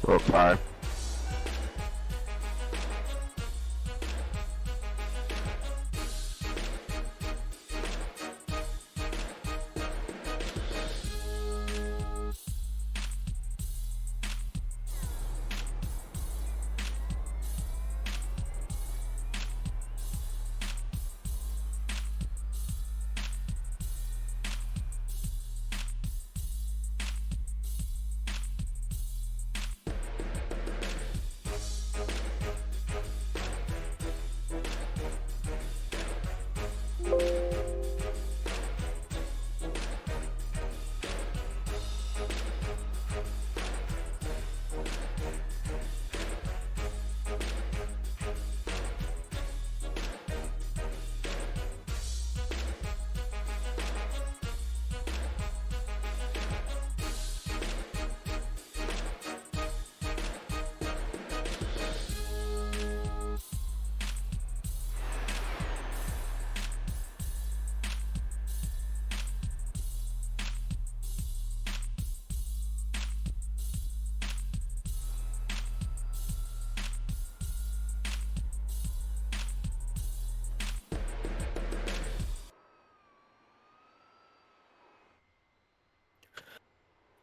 Okay.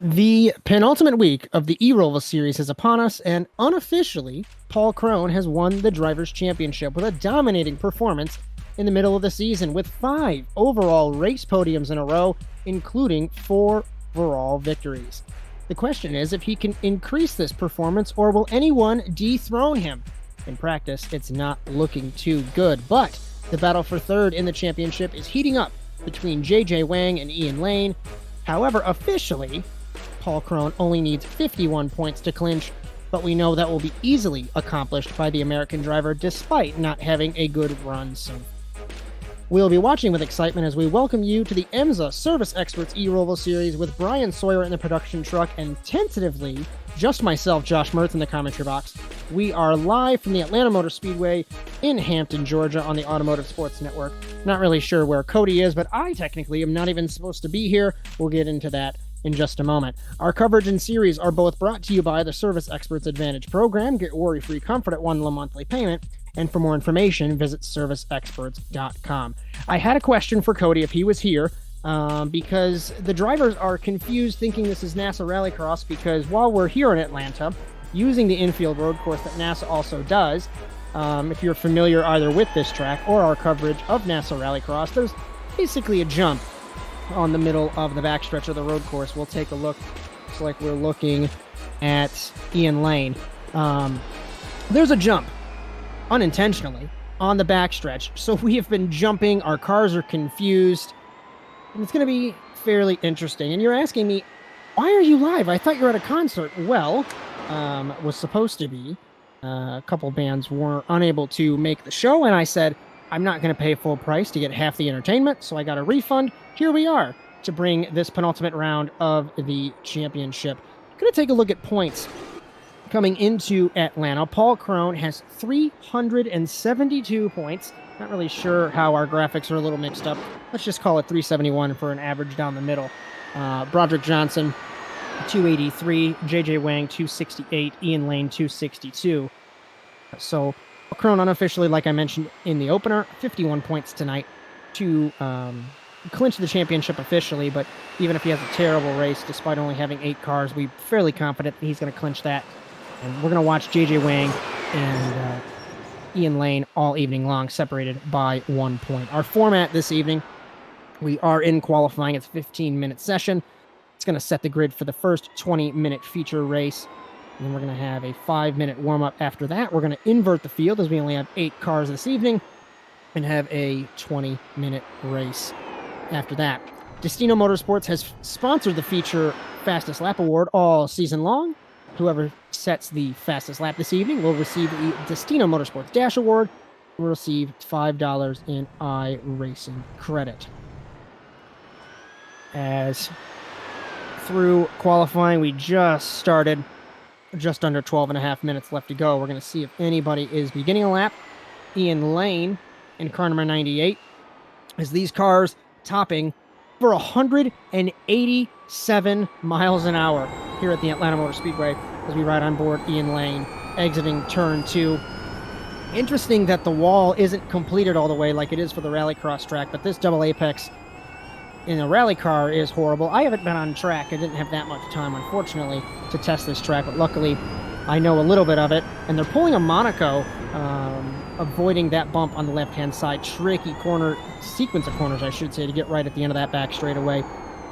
The penultimate week of the eRoval series is upon us, and unofficially, Paul Crone has won the Drivers' Championship with a dominating performance in the middle of the season with 5 overall race podiums in a row, including 4 overall victories. The question is if he can increase this performance or will anyone dethrone him? In practice, it's not looking too good, but the battle for third in the championship is heating up between JJ Wang and Ian Lane. However, officially, Paul Crone only needs 51 points to clinch, but we know that will be easily accomplished by the American driver despite not having a good run so far. We'll be watching with excitement as we welcome you to the EMSA Service Experts eRoval series with Bryan Sawyer in the production truck and tentatively just myself, Josh Mertz, in the commentary box. We are live from the Atlanta Motor Speedway in Hampton, Georgia on the Automotive Sports Network. Not really sure where Cody is, but I technically am not even supposed to be here. We'll get into that in just a moment. Our coverage and series are both brought to you by the Service Experts Advantage program. Get worry-free comfort at one low monthly payment. And for more information, visit serviceexperts.com. I had a question for Cody if he was here, because the drivers are confused thinking this is NASA Rallycross, because while we're here in Atlanta, using the infield road course that NASA also does, if you're familiar either with this track or our coverage of NASA Rallycross, there's basically a jump on the middle of the backstretch of the road course. We'll take a look. Looks like we're looking at Ian Lane. There's a jump unintentionally on the backstretch. So we have been jumping. Our cars are confused. And it's going to be fairly interesting. And you're asking me, why are you live? I thought you were at a concert. Well, was supposed to be. A couple bands were unable to make the show. And I said, I'm not going to pay full price to get half the entertainment. So I got a refund. Here we are to bring this penultimate round of the championship. I'm going to take a look at points coming into Atlanta. Paul Crone has 372 points. Not really sure how our graphics are a little mixed up. Let's just call it 371 for an average down the middle. Broderick Johnson, 283. JJ Wang, 268. Ian Lane, 262. So Crone unofficially, like I mentioned in the opener, 51 points tonight to clinch the championship officially. But even if he has a terrible race, despite only having 8 cars, we're fairly confident that he's going to clinch that. And we're going to watch JJ Wang and Ian Lane all evening long, separated by 1 point. Our format this evening, we are in qualifying. It's a 15-minute session. It's going to set the grid for the first 20-minute feature race. And then we're going to have a 5-minute warm-up after that. We're going to invert the field as we only have 8 cars this evening and have a 20-minute race after that. Destino Motorsports has sponsored the feature Fastest Lap Award all season long. Whoever sets the fastest lap this evening will receive the Destino Motorsports Dash Award. Will receive $5 in iRacing credit. As through qualifying, we just started, just under 12 and a half minutes left to go. We're going to see if anybody is beginning a lap. Ian Lane in car number 98. As these cars topping for 187 miles an hour here at the Atlanta Motor Speedway as we ride on board Ian Lane, exiting turn 2. Interesting that the wall isn't completed all the way like it is for the rallycross track, but this double apex in a rally car is horrible. I haven't been on track. I didn't have that much time, unfortunately, to test this track, but luckily I know a little bit of it. And they're pulling a Monaco, avoiding that bump on the left-hand side. Tricky corner, sequence of corners, I should say, to get right at the end of that back straightaway.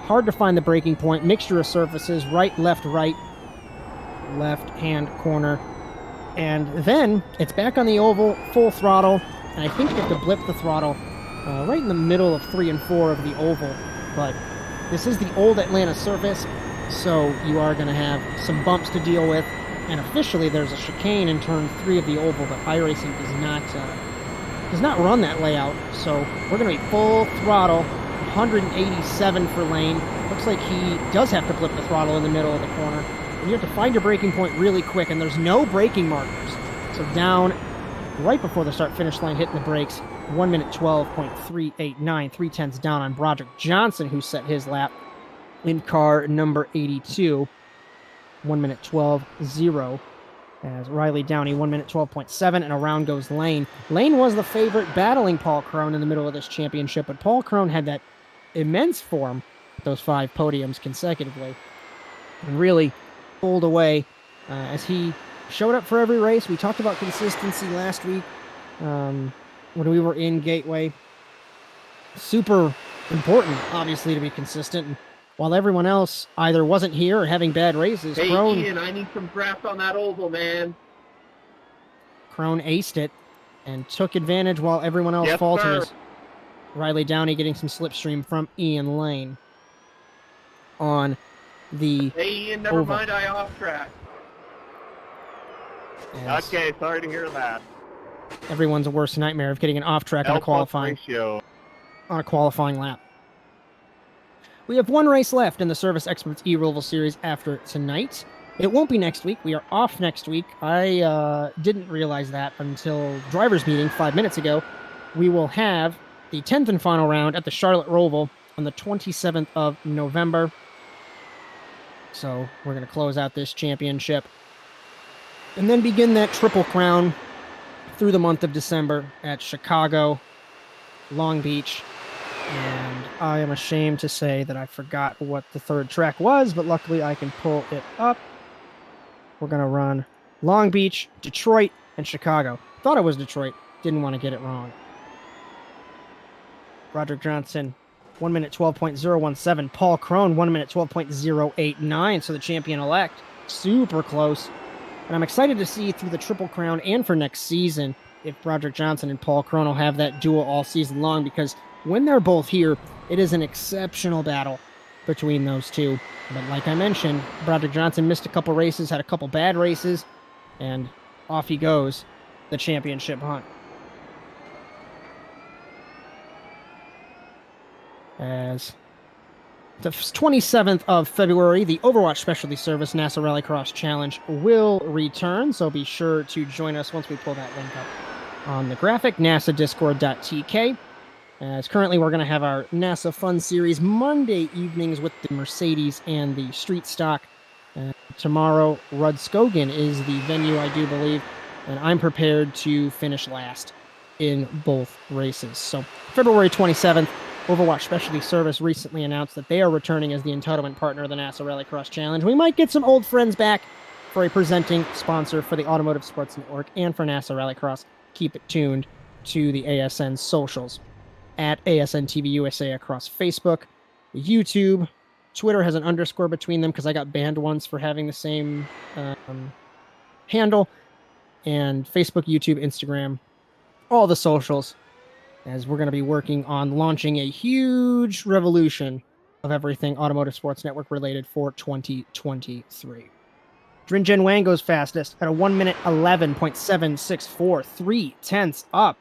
Hard to find the braking point. Mixture of surfaces, right, left-hand corner. And then it's back on the oval, full throttle. And I think you have to blip the throttle right in the middle of 3 and 4 of the oval. But this is the old Atlanta surface, so you are going to have some bumps to deal with. And officially, there's a chicane in turn 3 of the oval, but iRacing does not run that layout. So we're going to be full throttle, 187 for Lane. Looks like he does have to blip the throttle in the middle of the corner. And you have to find your braking point really quick, and there's no braking markers. So down right before the start-finish line, hitting the brakes, 1 minute 12.389, 3/10 down on Broderick Johnson, who set his lap in car number 82. 1 minute 12.0 as Riley Downey, 1 minute 12.7, and around goes Lane. Lane was the favorite, battling Paul Crone in the middle of this championship, but Paul Crone had that immense form, those 5 podiums consecutively, and really pulled away as he showed up for every race. We talked about consistency last week when we were in Gateway. Super important, obviously, to be consistent. And while everyone else either wasn't here or having bad races, hey, Crone... Ian, I need some draft on that oval, man. Crone aced it and took advantage while everyone else falters. Sir. Riley Downey getting some slipstream from Ian Lane on the Hey, Ian, never oval. mind, I off track. As okay, sorry to hear that. everyone's worst nightmare of getting an off track on a qualifying lap. We have one race left in the Service Experts eRoval Series after tonight. It won't be next week. We are off next week. I didn't realize that until driver's meeting 5 minutes ago. We will have the 10th and final round at the Charlotte Roval on the 27th of November. So we're going to close out this championship and then begin that Triple Crown through the month of December at Chicago, Long Beach, and I am ashamed to say that I forgot what the third track was, but luckily I can pull it up. We're going to run Long Beach, Detroit, and Chicago. Thought it was Detroit. Didn't want to get it wrong. Broderick Johnson, 1 minute 12.017. Paul Crone, 1 minute 12.089. So the champion-elect, super close. And I'm excited to see through the Triple Crown and for next season if Broderick Johnson and Paul Crone will have that duel all season long, because when they're both here, it is an exceptional battle between those two. But like I mentioned, Broderick Johnson missed a couple races, had a couple bad races, and off he goes, the championship hunt. As the 27th of February, the Overwatch Specialty Service NASA Rallycross Challenge will return, so be sure to join us once we pull that link up on the graphic, nasadiscord.tk. As currently we're going to have our NASA Fun Series Monday evenings with the Mercedes and the Street Stock. Tomorrow, Rudskogen is the venue, I do believe, and I'm prepared to finish last in both races. So February 27th, Overwatch Specialty Service recently announced that they are returning as the entitlement partner of the NASA Rallycross Challenge. We might get some old friends back for a presenting sponsor for the Automotive Sports Network and for NASA Rallycross. Keep it tuned to the ASN socials at ASN TV USA across Facebook, YouTube. Twitter has an underscore between them because I got banned once for having the same handle. And Facebook, YouTube, Instagram, all the socials, as we're going to be working on launching a huge revolution of everything Automotive Sports Network related for 2023. Drinjen Wang goes fastest at a 1 minute 11.764, 3/10 up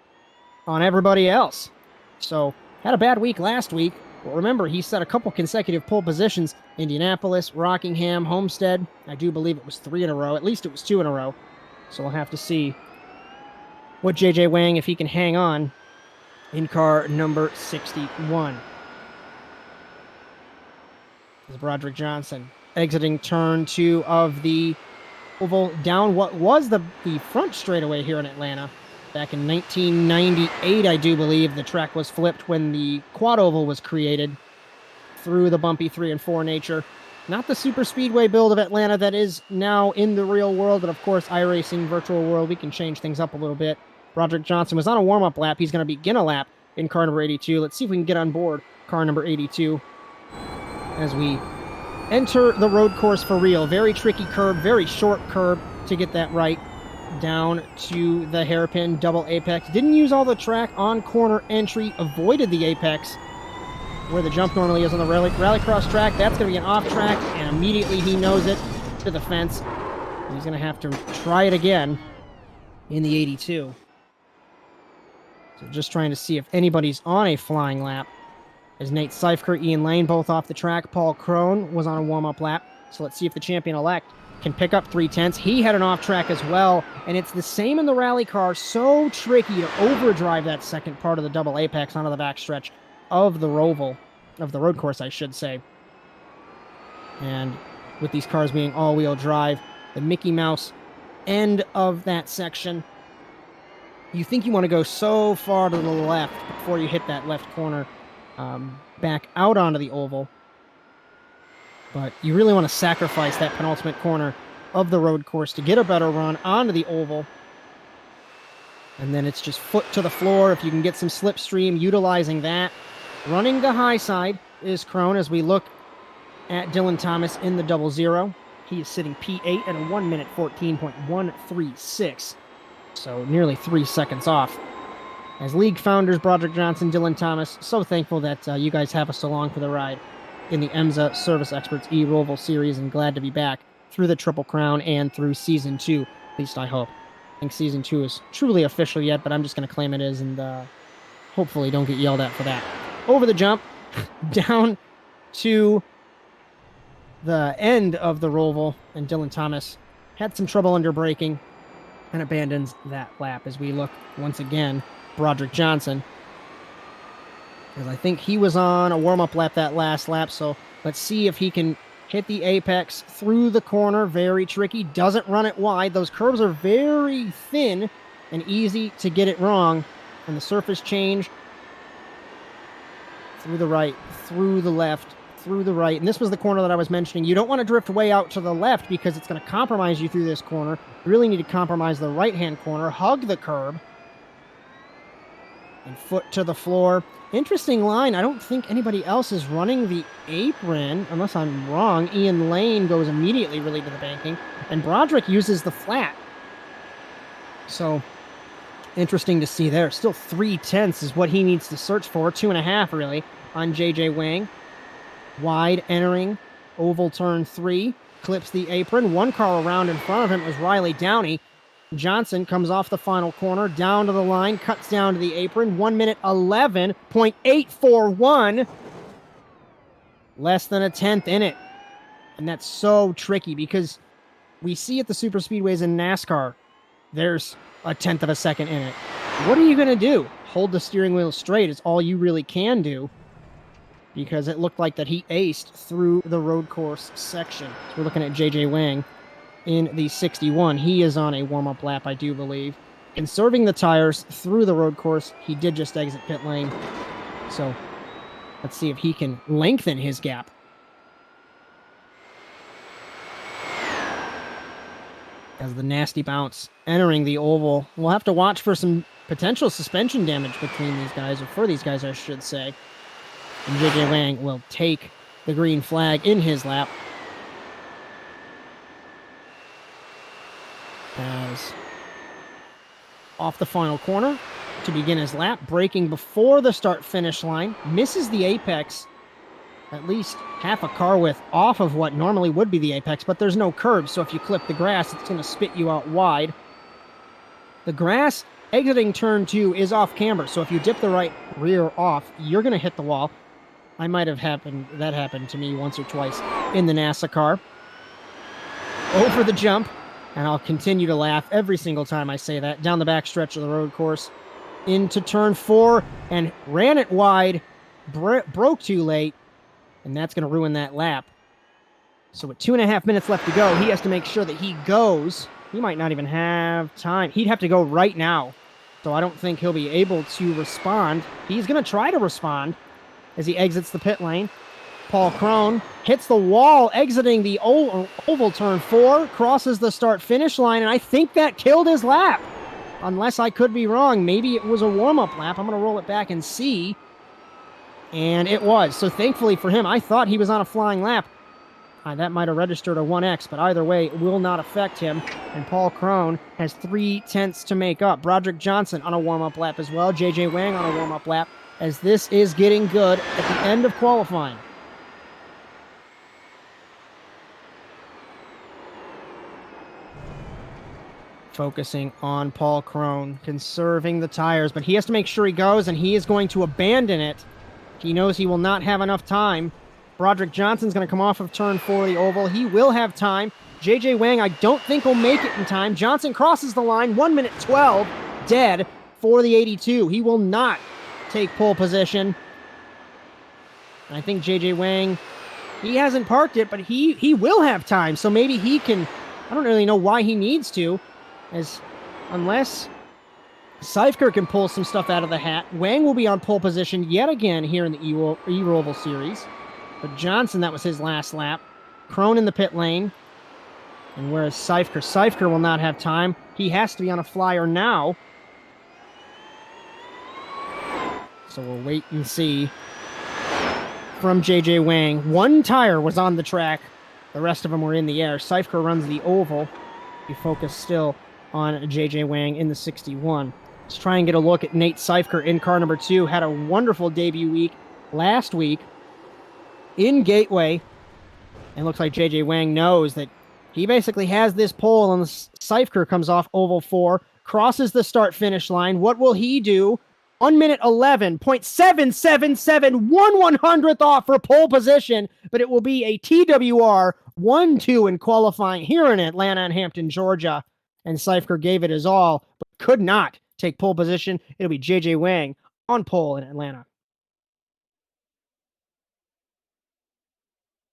on everybody else. So had a bad week last week. But remember, he set a couple consecutive pole positions. Indianapolis, Rockingham, Homestead. I do believe it was 3 in a row. At least it was 2 in a row. So we'll have to see what JJ Wang, if he can hang on in car number 61. As Broderick Johnson exiting turn 2 of the oval down what was the front straightaway here in Atlanta. Back in 1998, I do believe, the track was flipped when the quad oval was created through the bumpy 3 and 4 nature. Not the super speedway build of Atlanta that is now in the real world, but of course, iRacing virtual world, we can change things up a little bit. Broderick Johnson was on a warm-up lap. He's going to begin a lap in car number 82. Let's see if we can get on board car number 82 as we enter the road course for real. Very tricky curb, very short curb to get that right down to the hairpin double apex. Didn't use all the track on corner entry, avoided the apex where the jump normally is on the rallycross track. That's going to be an off track, and immediately he knows it to the fence. He's going to have to try it again in the 82. So just trying to see if anybody's on a flying lap. As Nate Seifker, Ian Lane, both off the track. Paul Crone was on a warm-up lap. So let's see if the champion-elect can pick up 3/10. He had an off track as well, and it's the same in the rally car. So tricky to overdrive that second part of the double apex onto the backstretch of the roval, of the road course, I should say. And with these cars being all-wheel drive, the Mickey Mouse end of that section, you think you want to go so far to the left before you hit that left corner back out onto the oval. But you really want to sacrifice that penultimate corner of the road course to get a better run onto the oval. And then it's just foot to the floor. If you can get some slipstream, utilizing that. Running the high side is Crone as we look at Dylan Thomas in the 00. He is sitting P8 at a 1 minute 14.136. So nearly 3 seconds off. As league founders, Broderick Johnson, Dylan Thomas, so thankful that you guys have us along for the ride in the EMSA Service Experts eRoval series, and glad to be back through the Triple Crown and through Season 2, at least I hope. I think Season 2 is truly official yet, but I'm just going to claim it is, and hopefully don't get yelled at for that. Over the jump, down to the end of the roval, and Dylan Thomas had some trouble under braking and abandons that lap as we look once again. Broderick Johnson, because I think he was on a warm-up lap that last lap, so let's see if he can hit the apex through the corner. Very tricky, doesn't run it wide. Those curves are very thin and easy to get it wrong, and the surface change through the right, through the left, through the right, and this was the corner that I was mentioning. You don't want to drift way out to the left because it's going to compromise you through this corner. You really need to compromise the right-hand corner, hug the curb, and foot to the floor. Interesting line. I don't think anybody else is running the apron, unless I'm wrong. Ian Lane goes immediately really to the banking, and Broderick uses the flat. So, interesting to see there. Still 3/10 is what he needs to search for. 2.5 really on JJ Wang. Wide entering oval turn 3. Clips the apron. One car around in front of him was Riley Downey. Johnson comes off the final corner, down to the line, cuts down to the apron. 1 minute 11.841. Less than a tenth in it. And that's so tricky because we see at the super speedways in NASCAR, there's a tenth of a second in it. What are you going to do? Hold the steering wheel straight is all you really can do, because it looked like that he aced through the road course section. So we're looking at JJ Wang in the 61. He is on a warm-up lap, I do believe. Conserving the tires through the road course. He did just exit pit lane. So let's see if he can lengthen his gap. As the nasty bounce entering the oval. We'll have to watch for some potential suspension damage between these guys, or for these guys, I should say. And JJ Wang will take the green flag in his lap. As off the final corner to begin his lap, braking before the start-finish line, misses the apex, at least half a car width off of what normally would be the apex, but there's no curb, so if you clip the grass, it's going to spit you out wide. The grass exiting turn 2 is off camber, so if you dip the right rear off, you're going to hit the wall. That happened to me once or twice in the NASA car. Over the jump, and I'll continue to laugh every single time I say that, down the back stretch of the road course, into turn 4, and ran it wide, broke too late, and that's going to ruin that lap. So with 2.5 minutes left to go, he has to make sure that he goes. He might not even have time. He'd have to go right now. So I don't think he'll be able to respond. He's going to try to respond as he exits the pit lane. Paul Crone hits the wall, exiting the oval turn 4, crosses the start-finish line, and I think that killed his lap. Unless I could be wrong. Maybe it was a warm-up lap. I'm going to roll it back and see. And it was. So thankfully for him, I thought he was on a flying lap. That might have registered a 1X, but either way, it will not affect him. And Paul Crone has 3/10 to make up. Broderick Johnson on a warm-up lap as well. J.J. Wang on a warm-up lap, as this is getting good at the end of qualifying. Focusing on Paul Crone, conserving the tires, but he has to make sure he goes, and he is going to abandon it. He knows he will not have enough time. Broderick Johnson's going to come off of turn 4 of the oval. He will have time. J.J. Wang, I don't think will make it in time. Johnson crosses the line, 1 minute 12, dead for the 82. He will not take pole position. And I think J.J. Wang, he hasn't parked it, but he will have time, so maybe he can. I don't really know why he needs to, as unless Seifker can pull some stuff out of the hat, Wang will be on pole position yet again here in the eRoval series. But Johnson, that was his last lap. Crone in the pit lane. And whereas Seifker will not have time. He has to be on a flyer now. So we'll wait and see from J.J. Wang. One tire was on the track. The rest of them were in the air. Seifker runs the oval. We focus still on J.J. Wang in the 61. Let's try and get a look at Nate Seifker in car number 2. Had a wonderful debut week last week in Gateway, and looks like J.J. Wang knows that he basically has this pole, and Seifker comes off oval 4, crosses the start-finish line. What will he do? 1 minute 11.777, 1/100th off for pole position, but it will be a TWR 1-2 in qualifying here in Atlanta and Hampton, Georgia, and Seifker gave it his all, but could not take pole position. It'll be J.J. Wang on pole in Atlanta.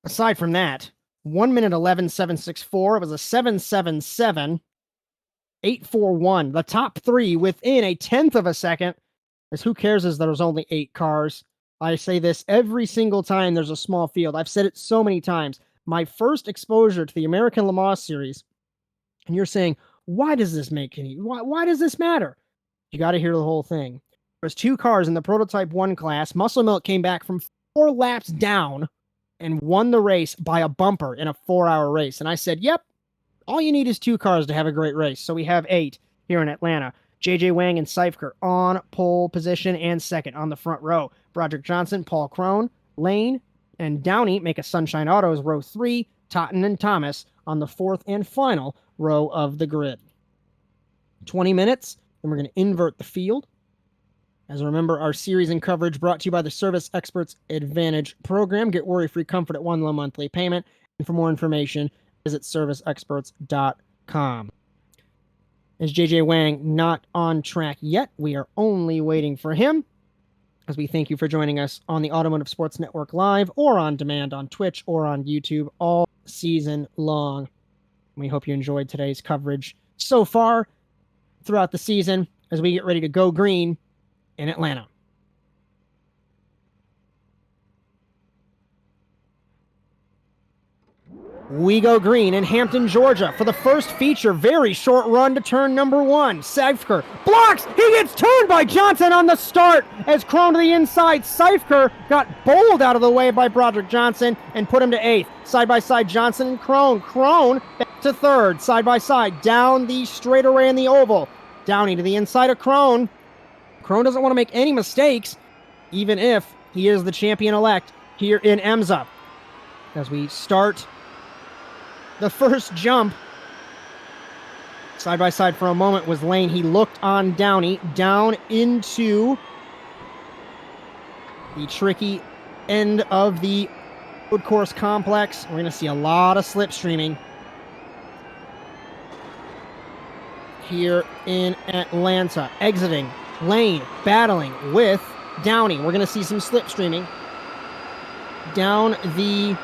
Aside from that, 1 minute 11.764. It was a 7.77, 8.41. The top 3 within a 1/10 of a second. As who cares as there's only 8 cars. I say this every single time there's a small field. I've said it so many times. My first exposure to the American Le Mans series, and you're saying, why does this make any? Why does this matter? You got to hear the whole thing. There's 2 cars in the Prototype 1 class. Muscle Milk came back from 4 laps down and won the race by a bumper in a 4-hour race. And I said, yep, all you need is 2 cars to have a great race. So we have 8 here in Atlanta. J.J. Wang and Seifker on pole position and second on the front row. Broderick Johnson, Paul Crone, Lane, and Downey make a Sunshine Autos row 3. Totten and Thomas on the 4th and final row of the grid. 20 minutes, then we're going to invert the field. As remember, our series and coverage brought to you by the Service Experts Advantage program. Get worry-free comfort at 1 low monthly payment. And for more information, visit serviceexperts.com. Is J.J. Wang not on track yet? We are only waiting for him. As we thank you for joining us on the Automotive Sports Network Live or on demand on Twitch or on YouTube all season long. We hope you enjoyed today's coverage so far throughout the season as we get ready to go green in Atlanta. We go green in Hampton, Georgia for the first feature. Very short run to turn number 1. Seifker blocks. He gets turned by Johnson on the start as Crone to the inside. Seifker got bowled out of the way by Broderick Johnson and put him to 8th. Side by side, Johnson and Crone. Crone back to 3rd. Side by side down the straightaway in the oval. Downey to the inside of Crone. Crone doesn't want to make any mistakes, even if he is the champion-elect here in EMSA. As we start the first jump, side by side for a moment was Lane. He looked on Downey down into the tricky end of the road course complex. We're going to see a lot of slipstreaming here in Atlanta. Exiting, Lane battling with Downey. We're going to see some slipstreaming down the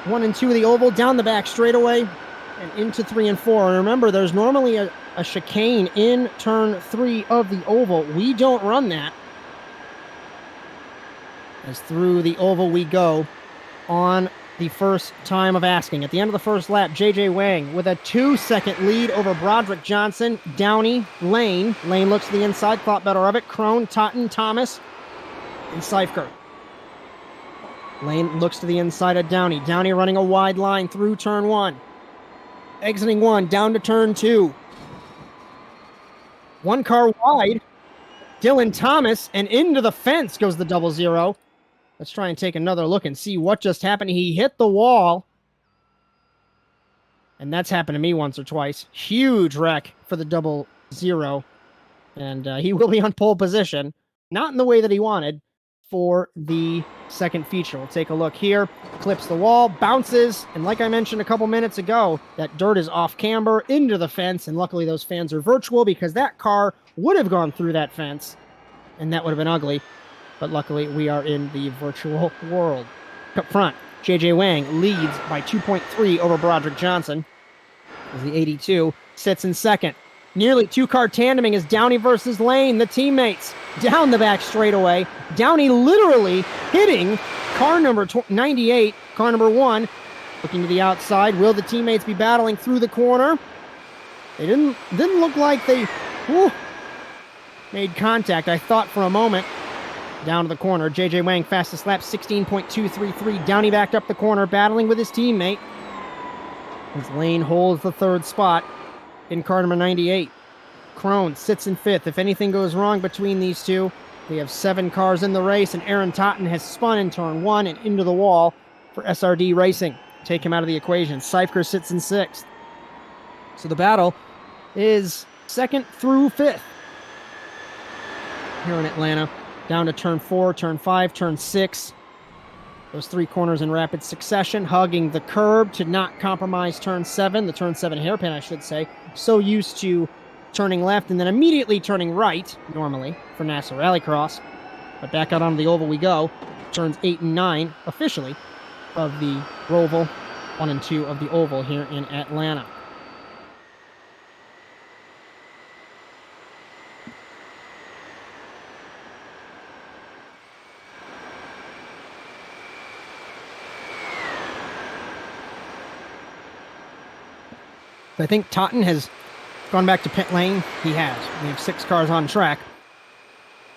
1 and 2 of the oval, down the back straightaway, and into 3 and 4. And remember, there's normally a chicane in turn 3 of the oval. We don't run that. As through the oval we go on the first time of asking. At the end of the first lap, JJ Wang with a 2-second lead over Broderick Johnson, Downey, Lane. Lane looks to the inside, thought better of it. Crone, Totten, Thomas, and Seifker. Lane looks to the inside of Downey. Downey running a wide line through turn 1. Exiting 1, down to turn 2. 1 car wide. Dylan Thomas, and into the fence goes the 0-0. Let's try and take another look and see what just happened. He hit the wall. And that's happened to me once or twice. Huge wreck for the 0-0. And he will be on pole position. Not in the way that he wanted for the second feature. We'll take a look here. Clips the wall, bounces. And like I mentioned a couple minutes ago, that dirt is off camber into the fence. And luckily those fans are virtual because that car would have gone through that fence. And that would have been ugly. But luckily, we are in the virtual world. Up front, JJ Wang leads by 2.3 over Broderick Johnson. As the 82 sits in second. Nearly 2-car tandeming is Downey versus Lane, the teammates. Down the back straightaway. Downey literally hitting car number 98, car number 1. Looking to the outside. Will the teammates be battling through the corner? They didn't look like they made contact. I thought for a moment. Down to the corner, JJ Wang, fastest lap, 16.233. Downey backed up the corner, battling with his teammate. As Lane holds the 3rd spot in car number 98. Crone sits in 5th. If anything goes wrong between these two, we have 7 cars in the race, and Aaron Totten has spun in turn 1 and into the wall for SRD Racing. Take him out of the equation. Seifker sits in 6th. So the battle is 2nd through 5th here in Atlanta. Down to turn 4, turn 5, turn 6. Those 3 corners in rapid succession, hugging the curb to not compromise turn 7, the turn 7 hairpin, I should say. So used to turning left and then immediately turning right, normally, for NASA Rallycross. But back out onto the oval we go. Turns 8 and 9, officially, of the Roval, 1 and 2 of the oval here in Atlanta. I think Totten has gone back to pit lane. He has. We have 6 cars on track.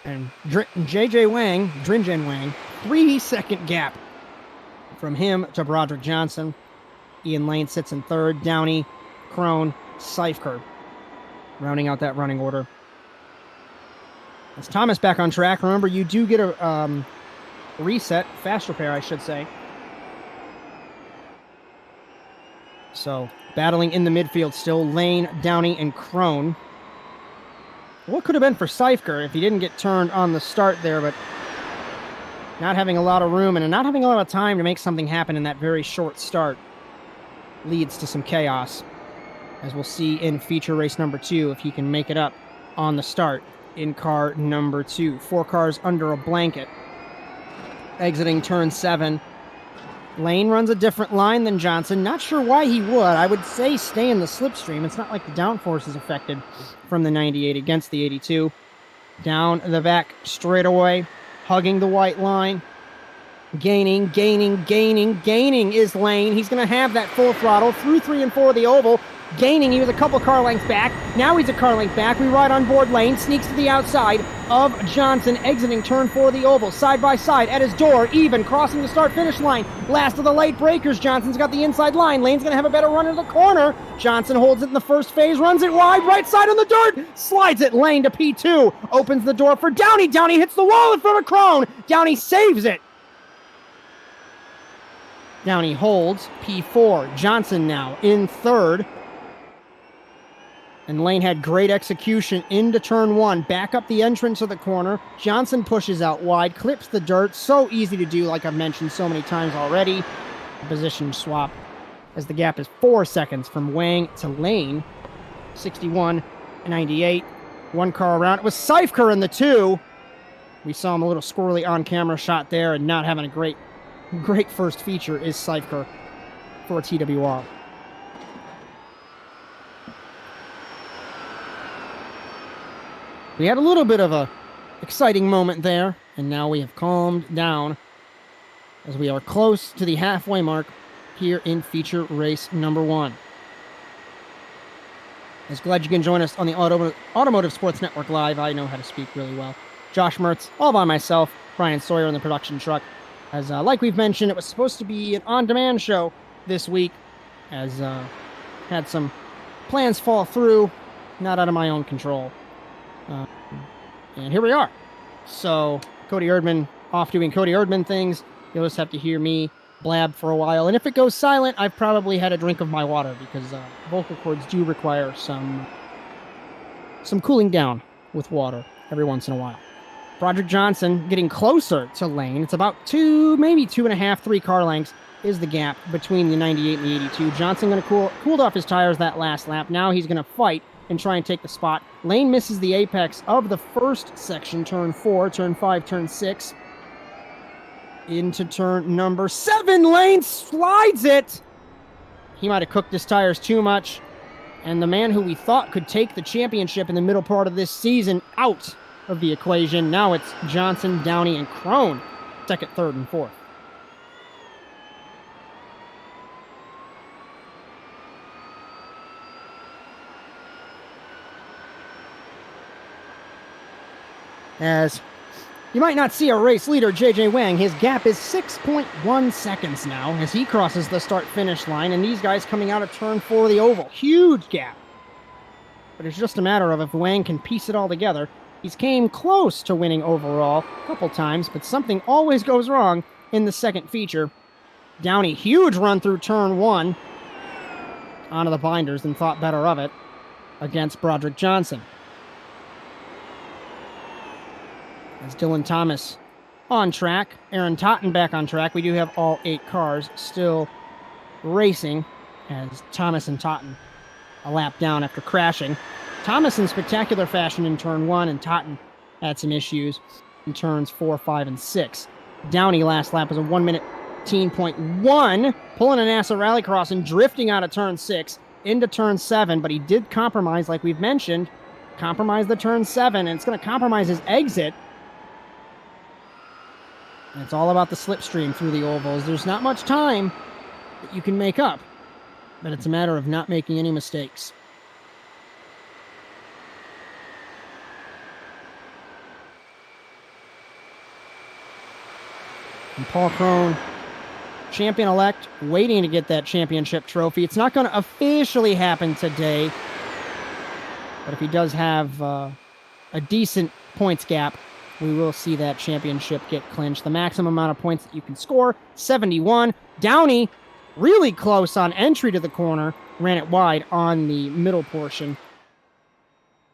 And JJ Wang, Dringen Wang, 3-second gap from him to Broderick Johnson. Ian Lane sits in 3rd. Downey, Crone, Seifker, rounding out that running order. As Thomas back on track, remember you do get a reset, fast repair, I should say. So, battling in the midfield still, Lane, Downey, and Crone. What could have been for Seifker if he didn't get turned on the start there, but not having a lot of room and not having a lot of time to make something happen in that very short start leads to some chaos. As we'll see in feature race number 2, if he can make it up on the start in car number 2. 4 cars under a blanket. Exiting turn 7. Lane runs a different line than Johnson. Not sure why he would. I would say stay in the slipstream. It's not like the downforce is affected from the 98 against the 82. Down the back straightaway, hugging the white line. Gaining is Lane. He's going to have that full throttle through 3 and 4 of the oval. Gaining, he was a couple car lengths back. Now he's a car length back. We ride on board Lane. Sneaks to the outside of Johnson, exiting turn 4 of the oval. Side by side at his door, even crossing the start-finish line. Last of the late breakers. Johnson's got the inside line. Lane's going to have a better run into the corner. Johnson holds it in the first phase, runs it wide, right side on the dirt. Slides it, Lane to P2. Opens the door for Downey. Downey hits the wall in front of Crone. Downey saves it. Downey holds P4. Johnson now in 3rd. And Lane had great execution into turn 1. Back up the entrance of the corner. Johnson pushes out wide, clips the dirt. So easy to do, like I've mentioned so many times already. Position swap as the gap is 4 seconds from Wang to Lane. 61-98. 1 car around. It was Seifker in the 2. We saw him a little squirrely on-camera shot there and not having a great first feature is Seifker for TWR. We had a little bit of a exciting moment there, and now we have calmed down as we are close to the halfway mark here in feature race number 1. I was glad you can join us on the Automotive Sports Network Live. I know how to speak really well. Josh Mertz, all by myself, Bryan Sawyer in the production truck. As like we've mentioned, it was supposed to be an on-demand show this week, as had some plans fall through, not out of my own control. And here we are. So Cody Erdman off doing Cody Erdman things. You'll just have to hear me blab for a while. And if it goes silent, I've probably had a drink of my water, because vocal cords do require some cooling down with water every once in a while. Broderick Johnson getting closer to Lane. It's about 2, maybe 2.5, 3 car lengths is the gap between the 98 and the 82. Johnson going to cooled off his tires that last lap. Now he's going to fight and try and take the spot. Lane misses the apex of the first section, turn 4, turn 5, turn 6. Into turn number 7. Lane slides it. He might have cooked his tires too much. And the man who we thought could take the championship in the middle part of this season out of the equation. Now it's Johnson, Downey, and Crone, second, third, and fourth. As you might not see a race leader, JJ Wang, his gap is 6.1 seconds now as he crosses the start-finish line, and these guys coming out of turn 4 of the oval. Huge gap. But it's just a matter of if Wang can piece it all together. He's came close to winning overall a couple times, but something always goes wrong in the second feature. Downey, huge run through turn 1 onto the binders and thought better of it against Broderick Johnson. As Dylan Thomas on track, Aaron Totten back on track. We do have all 8 cars still racing as Thomas and Totten a lap down after crashing. Thomas in spectacular fashion in turn 1, and Totten had some issues in turns 4, 5, and 6. Downey last lap was a 1 minute 18.1, pulling a NASA Rallycross and drifting out of turn 6 into turn 7, but he did compromise, like we've mentioned, compromise the turn 7, and it's going to compromise his exit. And it's all about the slipstream through the ovals. There's not much time that you can make up, but it's a matter of not making any mistakes. And Paul Crone, champion-elect, waiting to get that championship trophy. It's not going to officially happen today, but if he does have a decent points gap, we will see that championship get clinched. The maximum amount of points that you can score, 71. Downey, really close on entry to the corner, ran it wide on the middle portion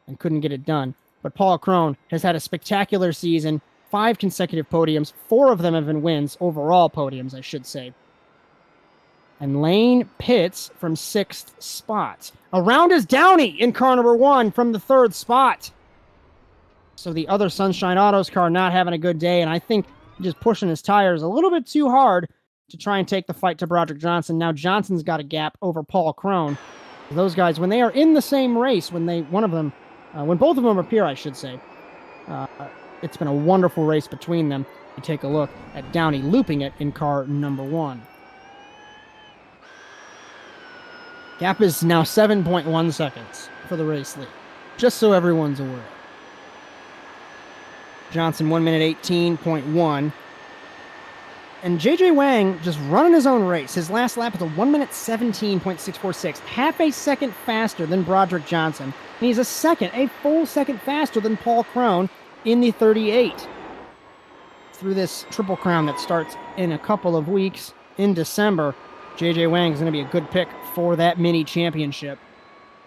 and couldn't get it done. But Paul Crone has had a spectacular season, 5 consecutive podiums. 4 of them have been wins, overall podiums, I should say. And Lane pits from 6th spot. Around is Downey in car number 1 from the 3rd spot. So the other Sunshine Autos car not having a good day, and I think just pushing his tires a little bit too hard to try and take the fight to Broderick Johnson. Now Johnson's got a gap over Paul Crone. Those guys, when they are in the same race, when both of them appear, I should say, it's been a wonderful race between them. You take a look at Downey looping it in car number 1. Gap is now 7.1 seconds for the race lead, just so everyone's aware. Johnson 1 minute 18.1. And JJ Wang just running his own race. His last lap was a 1 minute 17.646, half a second faster than Broderick Johnson. And he's a full second faster than Paul Crone in the 38. Through this Triple Crown that starts in a couple of weeks in December, JJ Wang is going to be a good pick for that mini championship,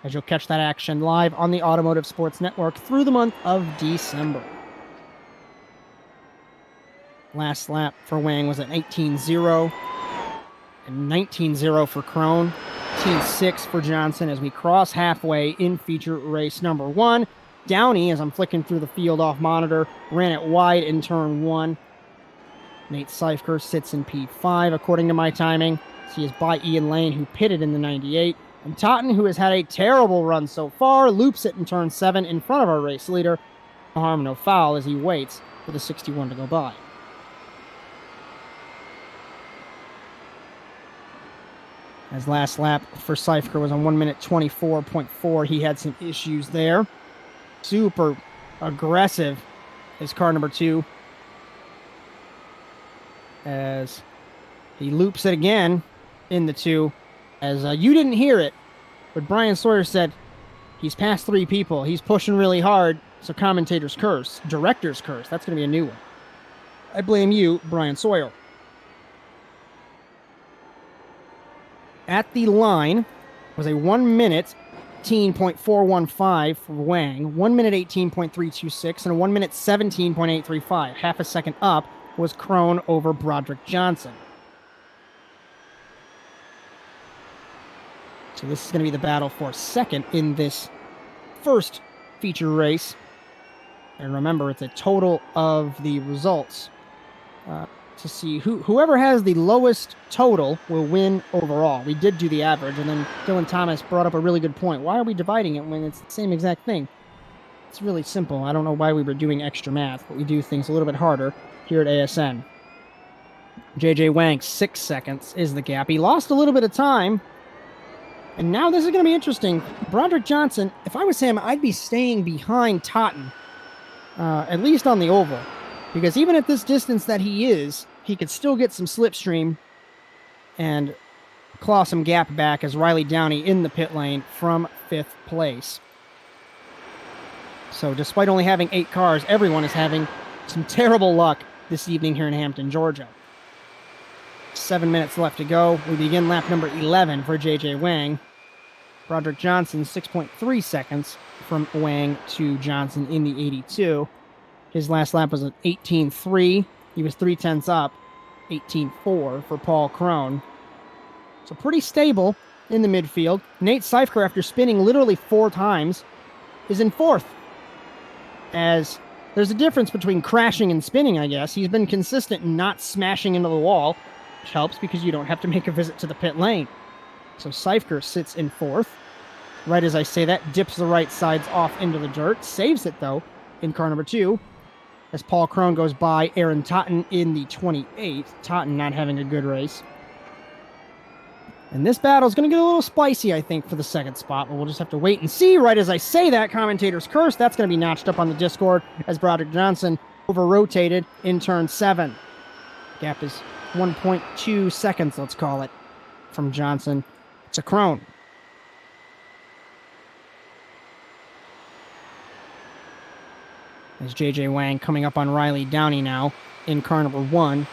as you'll catch that action live on the Automotive Sports Network through the month of December. Last lap for Wang was an 18.0 and 19.0 for Crone. 18.6 for Johnson as we cross halfway in feature race number 1. Downey, as I'm flicking through the field off monitor, ran it wide in turn 1. Nate Seifker sits in P5 according to my timing. He is by Ian Lane, who pitted in the 98. And Totten, who has had a terrible run so far, loops it in turn 7 in front of our race leader. No harm, no foul, as he waits for the 61 to go by. His last lap for Seifker was on 1 minute 24.4. He had some issues there. Super aggressive is car number 2. As he loops it again in the 2. As you didn't hear it, but Bryan Sawyer said he's passed 3 people. He's pushing really hard, so commentators curse. Directors curse. That's going to be a new one. I blame you, Bryan Sawyer. At the line was a 1 minute 18.415 for Wang, 1 minute 18.326, and a 1 minute 17.835. Half a second up was Krohn over Broderick Johnson. So this is going to be the battle for second in this first feature race. And remember, it's a total of the results to see whoever has the lowest total will win overall. We did do the average, and then Dylan Thomas brought up a really good point. Why are we dividing it when it's the same exact thing? It's really simple. I don't know why we were doing extra math, but we do things a little bit harder here at ASN. JJ Wang, 6 seconds is the gap. He lost a little bit of time. And now this is going to be interesting. Broderick Johnson, if I was him, I'd be staying behind Totten, at least on the oval. Because even at this distance that he is, he could still get some slipstream and claw some gap back as Riley Downey in the pit lane from 5th place. So despite only having 8 cars, everyone is having some terrible luck this evening here in Hampton, Georgia. 7 minutes left to go. We begin lap number 11 for JJ Wang. Broderick Johnson, 6.3 seconds from Wang to Johnson in the 82. His last lap was an 18.3. He was 0.3 up. 18.4 for Paul Krohn. So pretty stable in the midfield. Nate Seifker, after spinning literally 4 times, is in 4th. As there's a difference between crashing and spinning, I guess. He's been consistent in not smashing into the wall, which helps because you don't have to make a visit to the pit lane. So Seifker sits in 4th. Right as I say that, dips the right sides off into the dirt. Saves it, though, in car number 2. As Paul Krohn goes by Aaron Totten in the 28th. Totten not having a good race. And this battle is going to get a little spicy, I think, for the second spot. But we'll just have to wait and see. Right as I say that, commentator's curse. That's going to be notched up on the Discord as Broderick Johnson over-rotated in turn 7. Gap is 1.2 seconds, let's call it, from Johnson to Krohn. As JJ Wang coming up on Riley Downey now in car number 1.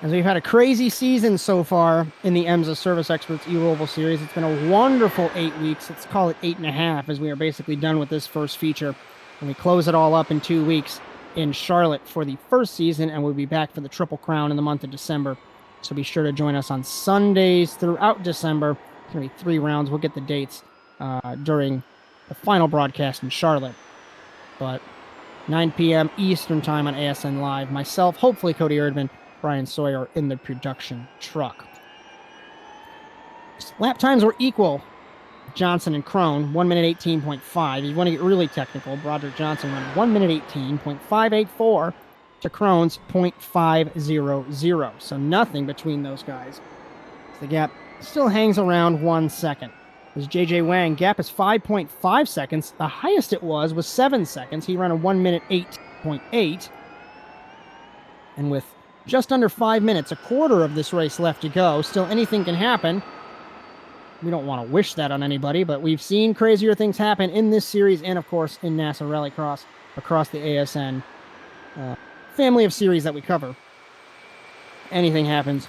As we've had a crazy season so far in the EMSA Service Experts eRoval Series. It's been a wonderful 8 weeks. Let's call it 8.5 as we are basically done with this first feature. And we close it all up in 2 weeks in Charlotte for the first season, and we'll be back for the Triple Crown in the month of December. So be sure to join us on Sundays throughout December. It's going to be 3 rounds. We'll get the dates during the final broadcast in Charlotte. But 9 p.m. Eastern Time on ASN Live. Myself, hopefully Cody Erdman, Bryan Sawyer in the production truck. Lap times were equal. Johnson and Krohn, 1 minute 18.5. If you want to get really technical, Broderick Johnson ran 1 minute 18.584 to Krohn's 0.500. So nothing between those guys. The gap still hangs around 1 second. As JJ Wang, gap is 5.5 seconds. The highest it was 7 seconds. He ran a 1 minute 8.8. And with just under 5 minutes, a quarter of this race left to go, still anything can happen. We don't want to wish that on anybody, but we've seen crazier things happen in this series and, of course, in NASA Rallycross across the ASN family of series that we cover. Anything happens,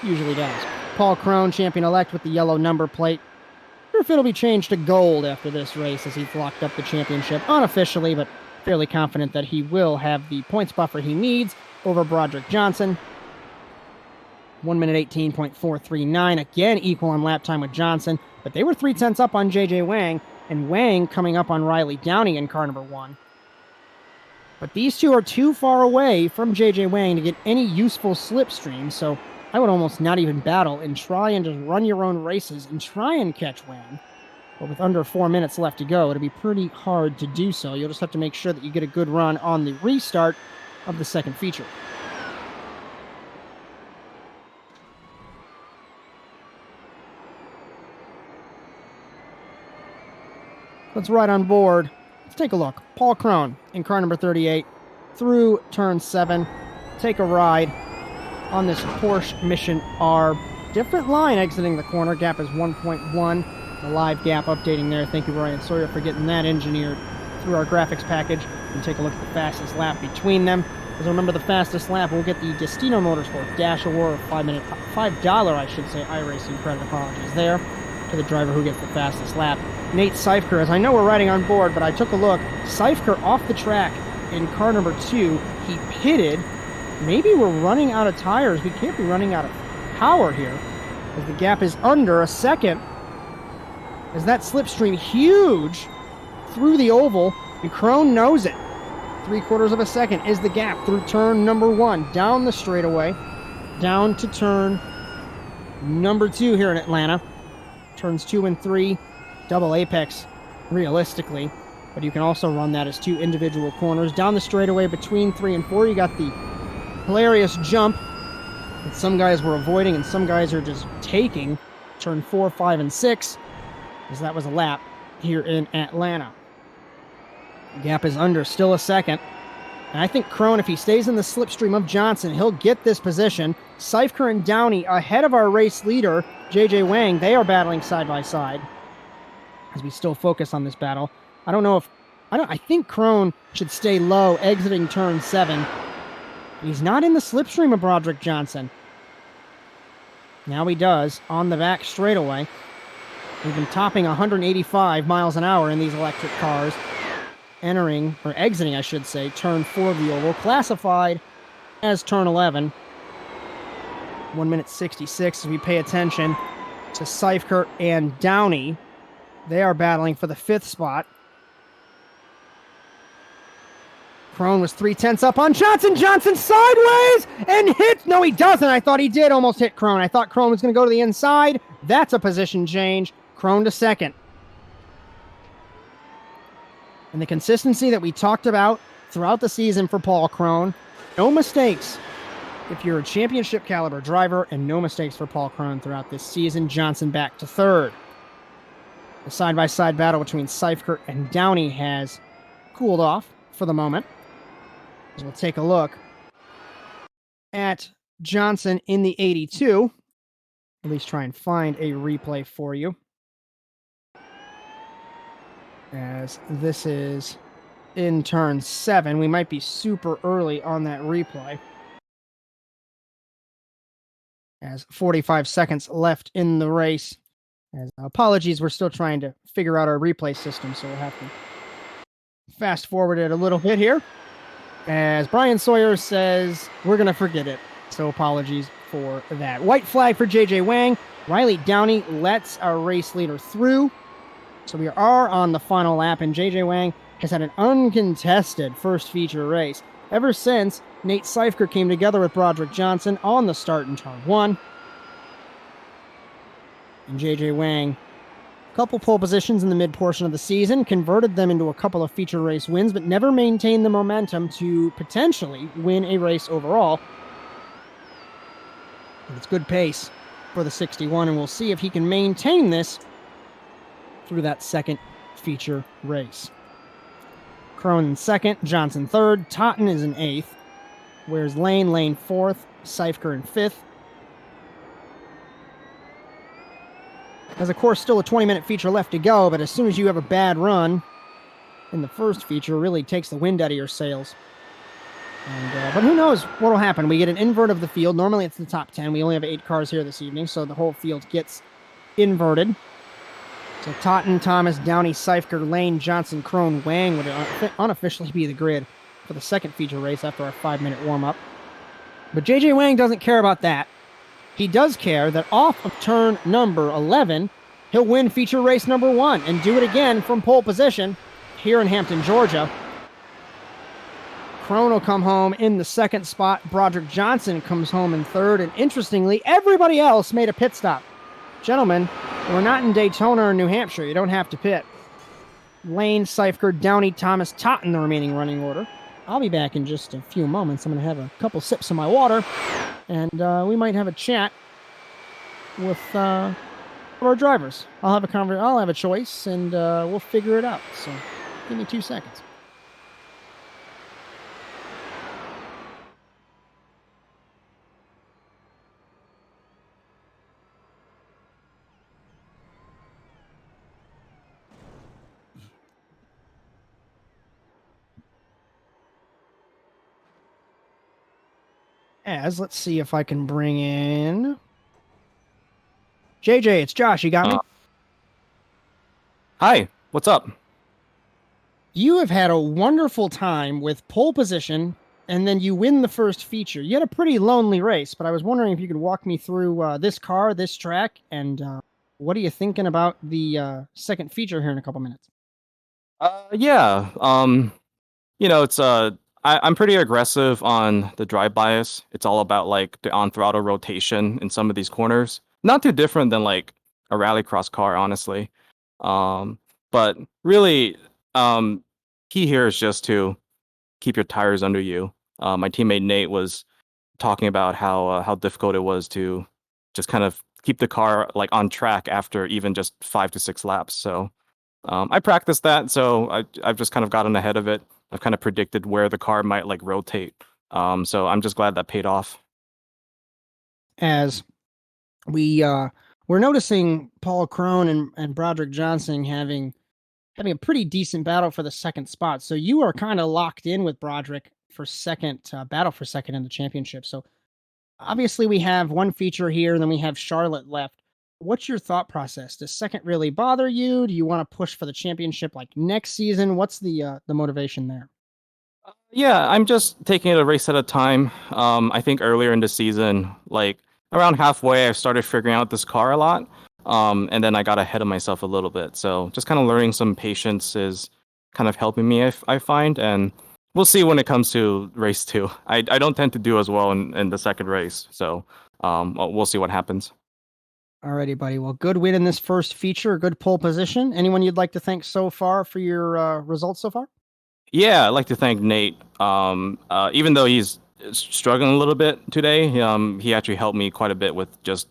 usually does. Paul Krohn, champion-elect with the yellow number plate. I wonder if it'll be changed to gold after this race as he's locked up the championship unofficially, but fairly confident that he will have the points buffer he needs over Broderick Johnson. 1 minute 18.439, again equal on lap time with Johnson, but they were 0.3 up on JJ Wang, and Wang coming up on Riley Downey in car number 1. But these two are too far away from JJ Wang to get any useful slipstream, so I would almost not even battle and try and just run your own races and try and catch Wang. But with under 4 minutes left to go, it'll be pretty hard to do so. You'll just have to make sure that you get a good run on the restart of the second feature. Let's ride on board. Let's take a look. Paul Krohn in car number 38 through turn 7. Take a ride on this Porsche Mission R. Different line exiting the corner. Gap is 1.1. The live gap updating there. Thank you, Bryan Sawyer, for getting that engineered through our graphics package. And take a look at the fastest lap between them. Because remember, the fastest lap will get the Destino Motorsport Dash Award of $5 iRacing credit. Apologies there to the driver who gets the fastest lap. Nate Seifker, as I know we're riding on board, but I took a look. Seifker off the track in car number 2. He pitted. Maybe we're running out of tires. We can't be running out of power here, as the gap is under a second. As that slipstream huge through the oval, and Krohn knows it. 3/4 of a second is the gap through turn number 1, down the straightaway, down to turn number 2 here in Atlanta. Turns 2 and 3, double apex realistically, but you can also run that as 2 individual corners. Down the straightaway between 3 and 4, you got the hilarious jump that some guys were avoiding and some guys are just taking. Turn 4, 5, and 6, as that was a lap here in Atlanta. The gap is under, still a second. And I think Krohn, if he stays in the slipstream of Johnson, he'll get this position. Seifker and Downey ahead of our race leader, JJ Wang. They are battling side by side as we still focus on this battle. I think Krohn should stay low exiting turn 7. He's not in the slipstream of Broderick Johnson. Now he does on the back straightaway. We've been topping 185 miles an hour in these electric cars. Exiting, I should say, turn 4 of the oval, classified as turn 11. 1 minute 66 as we pay attention to Seifker and Downey. They are battling for the 5th spot. Krohn was 3/10 up on Johnson. Johnson sideways and hits. No, he doesn't. I thought he did almost hit Krohn. I thought Krohn was going to go to the inside. That's a position change. Krohn to 2nd. And the consistency that we talked about throughout the season for Paul Krohn. No mistakes if you're a championship caliber driver, and no mistakes for Paul Krohn throughout this season. Johnson back to 3rd. The side-by-side battle between Seifker and Downey has cooled off for the moment. As we'll take a look at Johnson in the 82. At least try and find a replay for you, as this is in turn 7. We might be super early on that replay, as 45 seconds left in the race. As apologies, we're still trying to figure out our replay system, so we'll have to fast forward it a little bit here. As Bryan Sawyer says, we're going to forget it. So apologies for that. White flag for JJ Wang. Riley Downey lets our race leader through. So we are on the final lap, and JJ Wang has had an uncontested first feature race ever since Nate Seifker came together with Broderick Johnson on the start in turn 1. And JJ Wang, a couple pole positions in the mid portion of the season, converted them into a couple of feature race wins, but never maintained the momentum to potentially win a race overall. But it's good pace for the 61, and we'll see if he can maintain this through that second feature race. Krohn in 2nd, Johnson 3rd, Totten is in 8th, whereas Lane 4th, Seifker in 5th. There's, of course, still a 20-minute feature left to go, but as soon as you have a bad run in the first feature, it really takes the wind out of your sails. But who knows what will happen. We get an invert of the field. Normally it's the top 10. We only have 8 cars here this evening, so the whole field gets inverted. So Totten, Thomas, Downey, Seifker, Lane, Johnson, Krohn, Wang would unofficially be the grid for the second feature race after our 5-minute warm-up. But JJ Wang doesn't care about that. He does care that off of turn number 11, he'll win feature race number 1 and do it again from pole position here in Hampton, Georgia. Crone will come home in the second spot. Broderick Johnson comes home in third. And interestingly, everybody else made a pit stop. Gentlemen, we're not in Daytona or New Hampshire. You don't have to pit. Lane, Seifert, Downey, Thomas, Totten, the remaining running order. I'll be back in just a few moments. I'm going to have a couple sips of my water, and we might have a chat with our drivers. I'll have a choice, and we'll figure it out. So give me 2 seconds. Let's see if I can bring in JJ. It's Josh. You got me? Hi, what's up? You have had a wonderful time with pole position, and then you win the first feature. You had a pretty lonely race, but I was wondering if you could walk me through this car, this track, and what are you thinking about the second feature here in a couple minutes? Yeah, it's I'm pretty aggressive on the drive bias. It's all about like the on throttle rotation in some of these corners. Not too different than like a rallycross car, honestly. But really, key here is just to keep your tires under you. My teammate Nate was talking about how difficult it was to just kind of keep the car like on track after even just 5 to 6 laps. So I practiced that, so I've just kind of gotten ahead of it. I've kind of predicted where the car might like rotate. So I'm just glad that paid off. As we're noticing Paul Crone and Broderick Johnson having a pretty decent battle for the second spot. So you are kind of locked in with Broderick for second, battle for second in the championship. So obviously we have one feature here, and then we have Charlotte left. What's your thought process? Does second really bother you? Do you want to push for the championship like next season? What's the motivation there? Yeah, I'm just taking it a race at a time. I think earlier in the season, like around halfway, I started figuring out this car a lot. And then I got ahead of myself a little bit. So just kind of learning some patience is kind of helping me, I find. And we'll see when it comes to race 2. I don't tend to do as well in the second race. So we'll see what happens. Alrighty, buddy. Well, good win in this first feature, good pole position. Anyone you'd like to thank so far for your results so far? Yeah, I'd like to thank Nate. Even though he's struggling a little bit today, he actually helped me quite a bit with just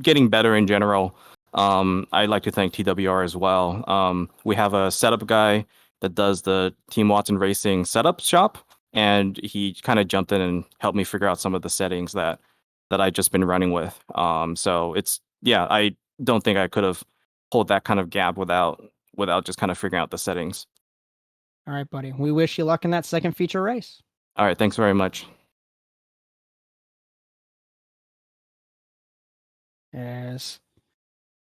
getting better in general. I'd like to thank TWR as well. We have a setup guy that does the Team Watson Racing setup shop, and he kind of jumped in and helped me figure out some of the settings that I've just been running with. So I don't think I could have pulled that kind of gap without just kind of figuring out the settings. All right, buddy. We wish you luck in that second feature race. All right, thanks very much. As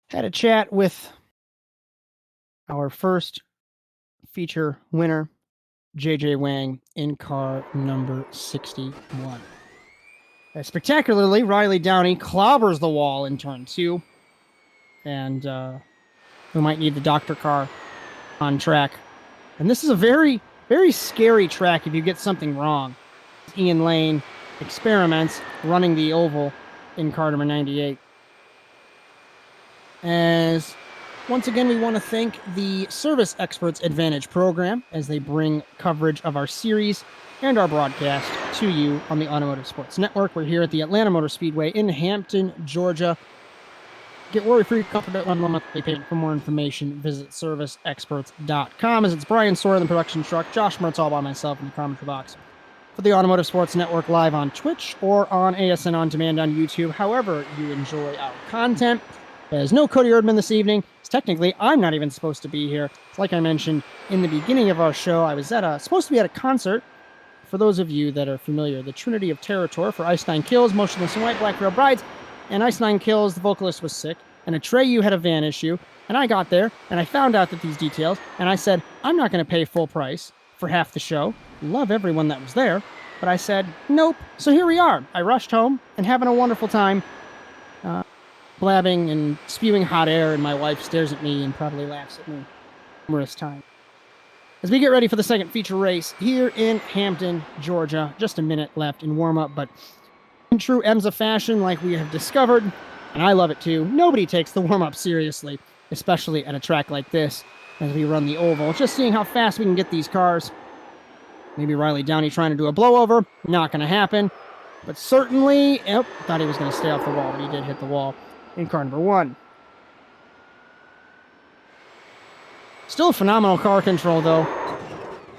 had a chat with our first feature winner, JJ Wang, in car number 61. Spectacularly, Riley Downey clobbers the wall in turn 2, and we might need the doctor car on track. And this is a very, very scary track if you get something wrong. Ian Lane experiments running the oval in car number 98. As once again, we want to thank the Service Experts Advantage program as they bring coverage of our series and our broadcast to you on the Automotive Sports Network. We're here at the Atlanta Motor Speedway in Hampton, Georgia. Get worry-free, comfortable, and monthly payment. For more information, visit serviceexperts.com. As it's Bryan, Sawyer, the production truck, Josh Mertz, all by myself in the commentary box. For the Automotive Sports Network live on Twitch or on ASN On Demand on YouTube, however you enjoy our content. There's no Cody Erdman this evening. Technically, I'm not even supposed to be here. Like I mentioned in the beginning of our show, I was supposed to be at a concert. For those of you that are familiar, the Trinity of Terror tour for Ice Nine Kills, Motionless in White, Black Rail Brides, and Ice Nine Kills, the vocalist was sick, and Atreyu had a van issue, and I got there, and I found out that these details, and I said, I'm not going to pay full price for half the show. Love everyone that was there, but I said, nope. So here we are. I rushed home and having a wonderful time, blabbing and spewing hot air, and my wife stares at me and probably laughs at me numerous times. As we get ready for the second feature race here in Hampton, Georgia. Just a minute left in warm-up, but in true EMSA fashion, like we have discovered, and I love it too, nobody takes the warm-up seriously, especially at a track like this as we run the oval. Just seeing how fast we can get these cars. Maybe Riley Downey trying to do a blowover. Not going to happen. But certainly, thought he was going to stay off the wall, but he did hit the wall in car number 1. Still phenomenal car control, though.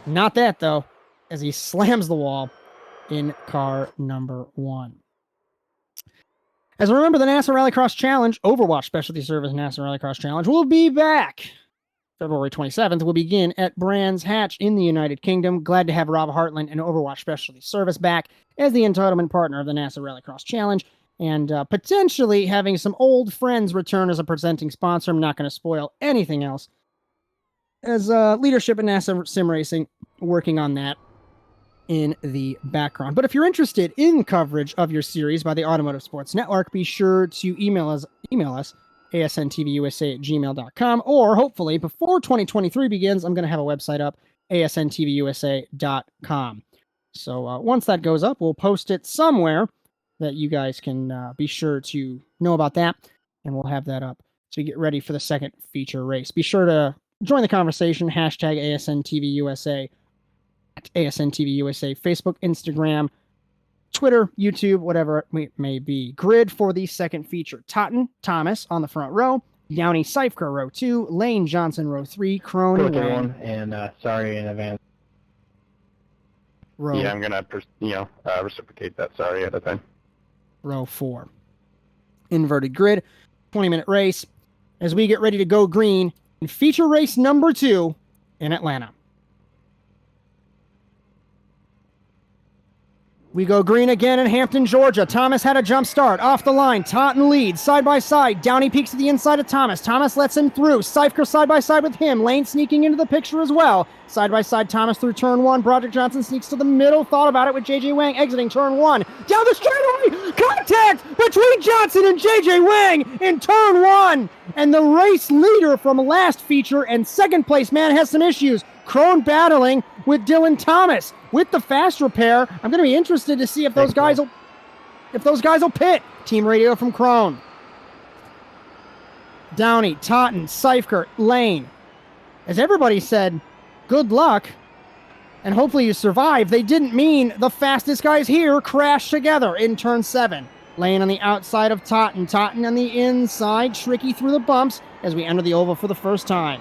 Not that, though, as he slams the wall in car number 1. As remember, the NASA Rallycross Challenge, Overwatch Specialty Service NASA Rallycross Challenge, will be back. February 27th will begin at Brands Hatch in the United Kingdom. Glad to have Rob Hartland and Overwatch Specialty Service back as the entitlement partner of the NASA Rallycross Challenge, and potentially having some old friends return as a presenting sponsor. I'm not going to spoil anything else, as leadership in NASA Sim Racing working on that in the background. But if you're interested in coverage of your series by the Automotive Sports Network, be sure to email us asntvUSA@gmail.com, or hopefully before 2023 begins, I'm going to have a website up, asntvUSA.com. So once that goes up, we'll post it somewhere that you guys can be sure to know about that, and we'll have that up so you get ready for the second feature race. Be sure to join the conversation, hashtag ASNTVUSA, at ASNTVUSA, Facebook, Instagram, Twitter, YouTube, whatever it may be. Grid for the second feature. Totten, Thomas on the front row. Downey, Seifker, row 2. Lane, Johnson, row 3. Crone, Wang. And sorry in advance. Row, Yeah, I'm gonna reciprocate that. Sorry at the time. row 4. Inverted grid, 20-minute race as we get ready to go green in feature race number 2 in Atlanta. We go green again in Hampton, Georgia. Thomas had a jump start. Off the line. Totten leads. Side by side. Downey peeks to the inside of Thomas. Thomas lets him through. Seifker side by side with him. Lane sneaking into the picture as well. Side by side, Thomas through turn 1. Broderick Johnson sneaks to the middle. Thought about it with J.J. Wang exiting turn 1. Down the straightaway. Contact between Johnson and J.J. Wang in turn 1. And the race leader from last feature and second place man has some issues. Crone battling with Dylan Thomas with the fast repair. I'm going to be interested to see if those guys will pit. Team radio from Crone. Downey, Totten, Seifker, Lane. As everybody said, good luck, and hopefully you survive. They didn't mean the fastest guys here crash together in turn 7. Lane on the outside of Totten. Totten on the inside, tricky through the bumps as we enter the oval for the first time.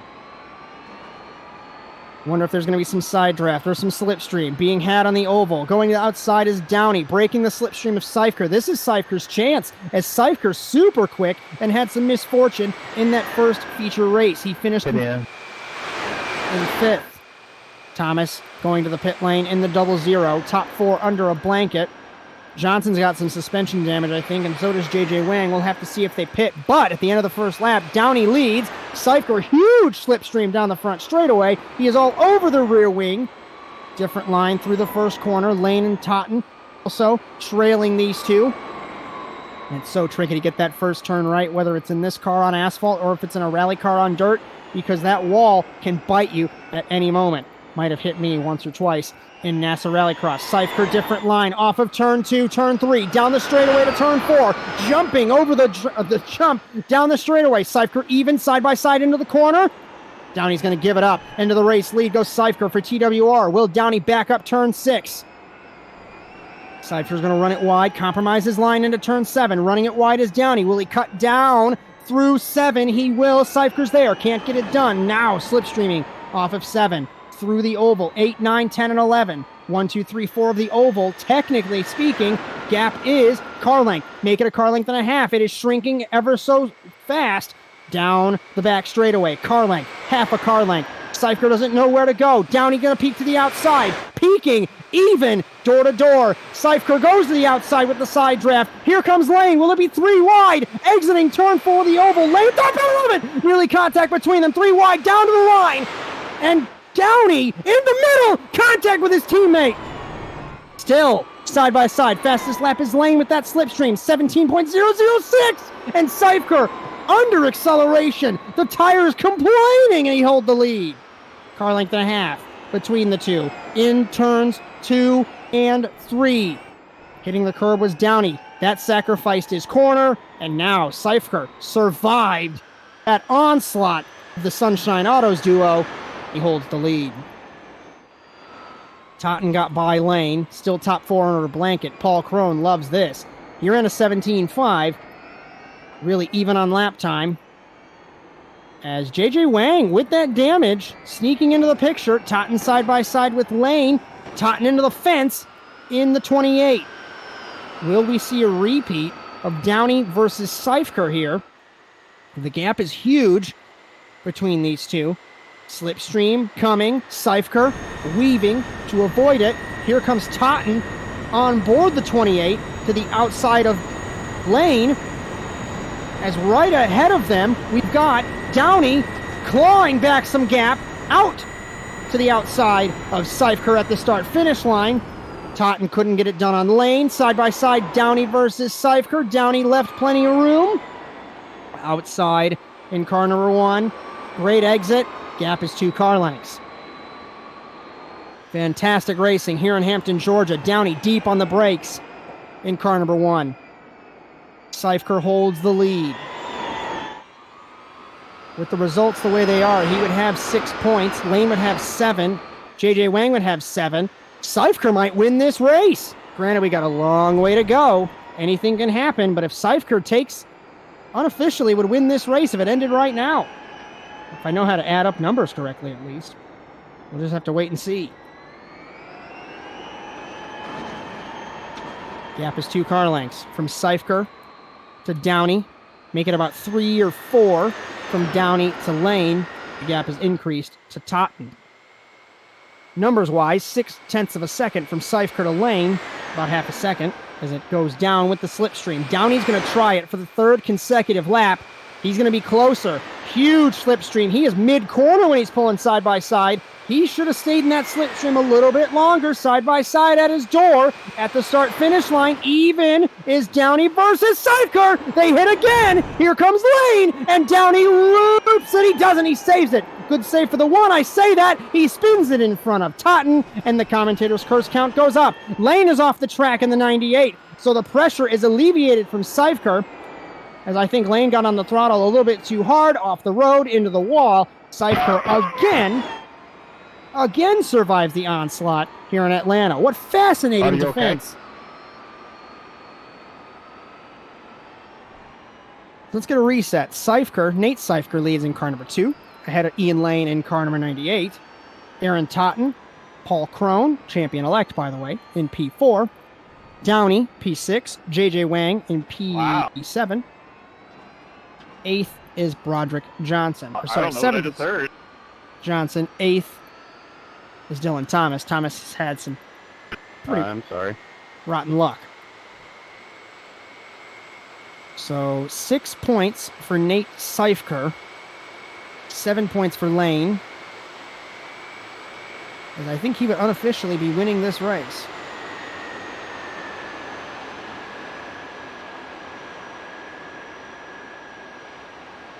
Wonder if there's going to be some side draft or some slipstream being had on the oval. Going to the outside is Downey, breaking the slipstream of Seifker. This is Seifker's chance, as Seifker's super quick and had some misfortune in that first feature race. He finished in 5th. Thomas going to the pit lane in the 0-0. Top 4 under a blanket. Johnson's got some suspension damage, I think, and so does J.J. Wang. We'll have to see if they pit. But at the end of the first lap, Downey leads. Seifker, huge slipstream down the front straightaway. He is all over the rear wing. Different line through the first corner. Lane and Totten also trailing these two. And it's so tricky to get that first turn right, whether it's in this car on asphalt or if it's in a rally car on dirt, because that wall can bite you at any moment. Might have hit me once or twice in NASA Rallycross. Seifker, different line, off of turn 2, turn 3, down the straightaway to turn 4, jumping over the jump down the straightaway. Seifker even side by side into the corner. Downey's going to give it up. Into the race lead goes Seifker for TWR. Will Downey back up turn 6? Seifker's going to run it wide, compromise his line into turn 7. Running it wide is Downey. Will he cut down through 7? He will. Seifker's there. Can't get it done. Now slipstreaming off of 7. Through the oval, 8, 9, 10, and 11. 1, 2, 3, 4 of the oval. Technically speaking, gap is car length. Make it a car length and a half. It is shrinking ever so fast down the back straightaway. Car length, half a car length. Seifker doesn't know where to go. Downey going to peek to the outside. Peeking even door to door. Seifker goes to the outside with the side draft. Here comes Lane. Will it be 3 wide? Exiting turn 4 of the oval. Lane, top 11. Nearly contact between them. 3 wide down to the line. And Downey in the middle, contact with his teammate. Still side by side. Fastest lap is Lane with that slipstream, 17.006. And Seifker under acceleration. The tire is complaining, and he holds the lead. Car length and a half. between the two. In turns 2 and 3. Hitting the curb was Downey. That sacrificed his corner, and now Seifker survived that onslaught of the Sunshine Autos duo. He holds the lead. Totten got by Lane, still top 4 under a blanket. Paul Crone loves this. You're in a 17.5, really even on lap time. As JJ Wang, with that damage, sneaking into the picture. Totten side by side with Lane. Totten into the fence in the 28. Will we see a repeat of Downey versus Seifker here? The gap is huge between these two. Slipstream coming. Seifker weaving to avoid it. Here comes Totten on board the 28 to the outside of Lane. As right ahead of them, we've got Downey clawing back some gap out to the outside of Seifker at the start-finish line. Totten couldn't get it done on Lane. Side by side, Downey versus Seifker. Downey left plenty of room. Outside in car number 1. Great exit. Gap is 2 car lengths. Fantastic racing here in Hampton, Georgia. Downey deep on the brakes in car number 1. Seifker holds the lead. With the results the way they are, he would have 6 points. Lane would have 7. JJ Wang would have 7. Seifker might win this race. Granted, we got a long way to go. Anything can happen, but if Seifker takes, unofficially would win this race if it ended right now. If I know how to add up numbers correctly, at least. We'll just have to wait and see. Gap is 2 car lengths from Seifker to Downey. Make it about 3 or 4 from Downey to Lane. The gap is increased to Totten. Numbers-wise, 0.6 of a second from Seifker to Lane, about half a second, as it goes down with the slipstream. Downey's going to try it for the 3rd consecutive lap. He's going to be closer. Huge slipstream. He is mid-corner when he's pulling side by side. He should have stayed in that slipstream a little bit longer, side by side at his door at the start-finish line. Even is Downey versus Seifker. They hit again. Here comes Lane, and Downey loops it. He doesn't. He saves it. Good save for the 1. I say that. He spins it in front of Totten, and the commentator's curse count goes up. Lane is off the track in the 98, so the pressure is alleviated from Seifker, as I think Lane got on the throttle a little bit too hard, off the road, into the wall. Seifker again survives the onslaught here in Atlanta. What fascinating defense. Okay? Let's get a reset. Nate Seifker leads in car number 2, ahead of Ian Lane in car number 98. Aaron Totten, Paul Crone, champion-elect, by the way, in P4. Downey, P6. JJ Wang in P7. Wow. 8th is Broderick Johnson. I don't know 7th what I heard. Johnson. 8th is Dylan Thomas. Thomas has had some pretty I'm sorry. rotten luck. So 6 points for Nate Seifker. 7 points for Lane. As I think he would unofficially be winning this race.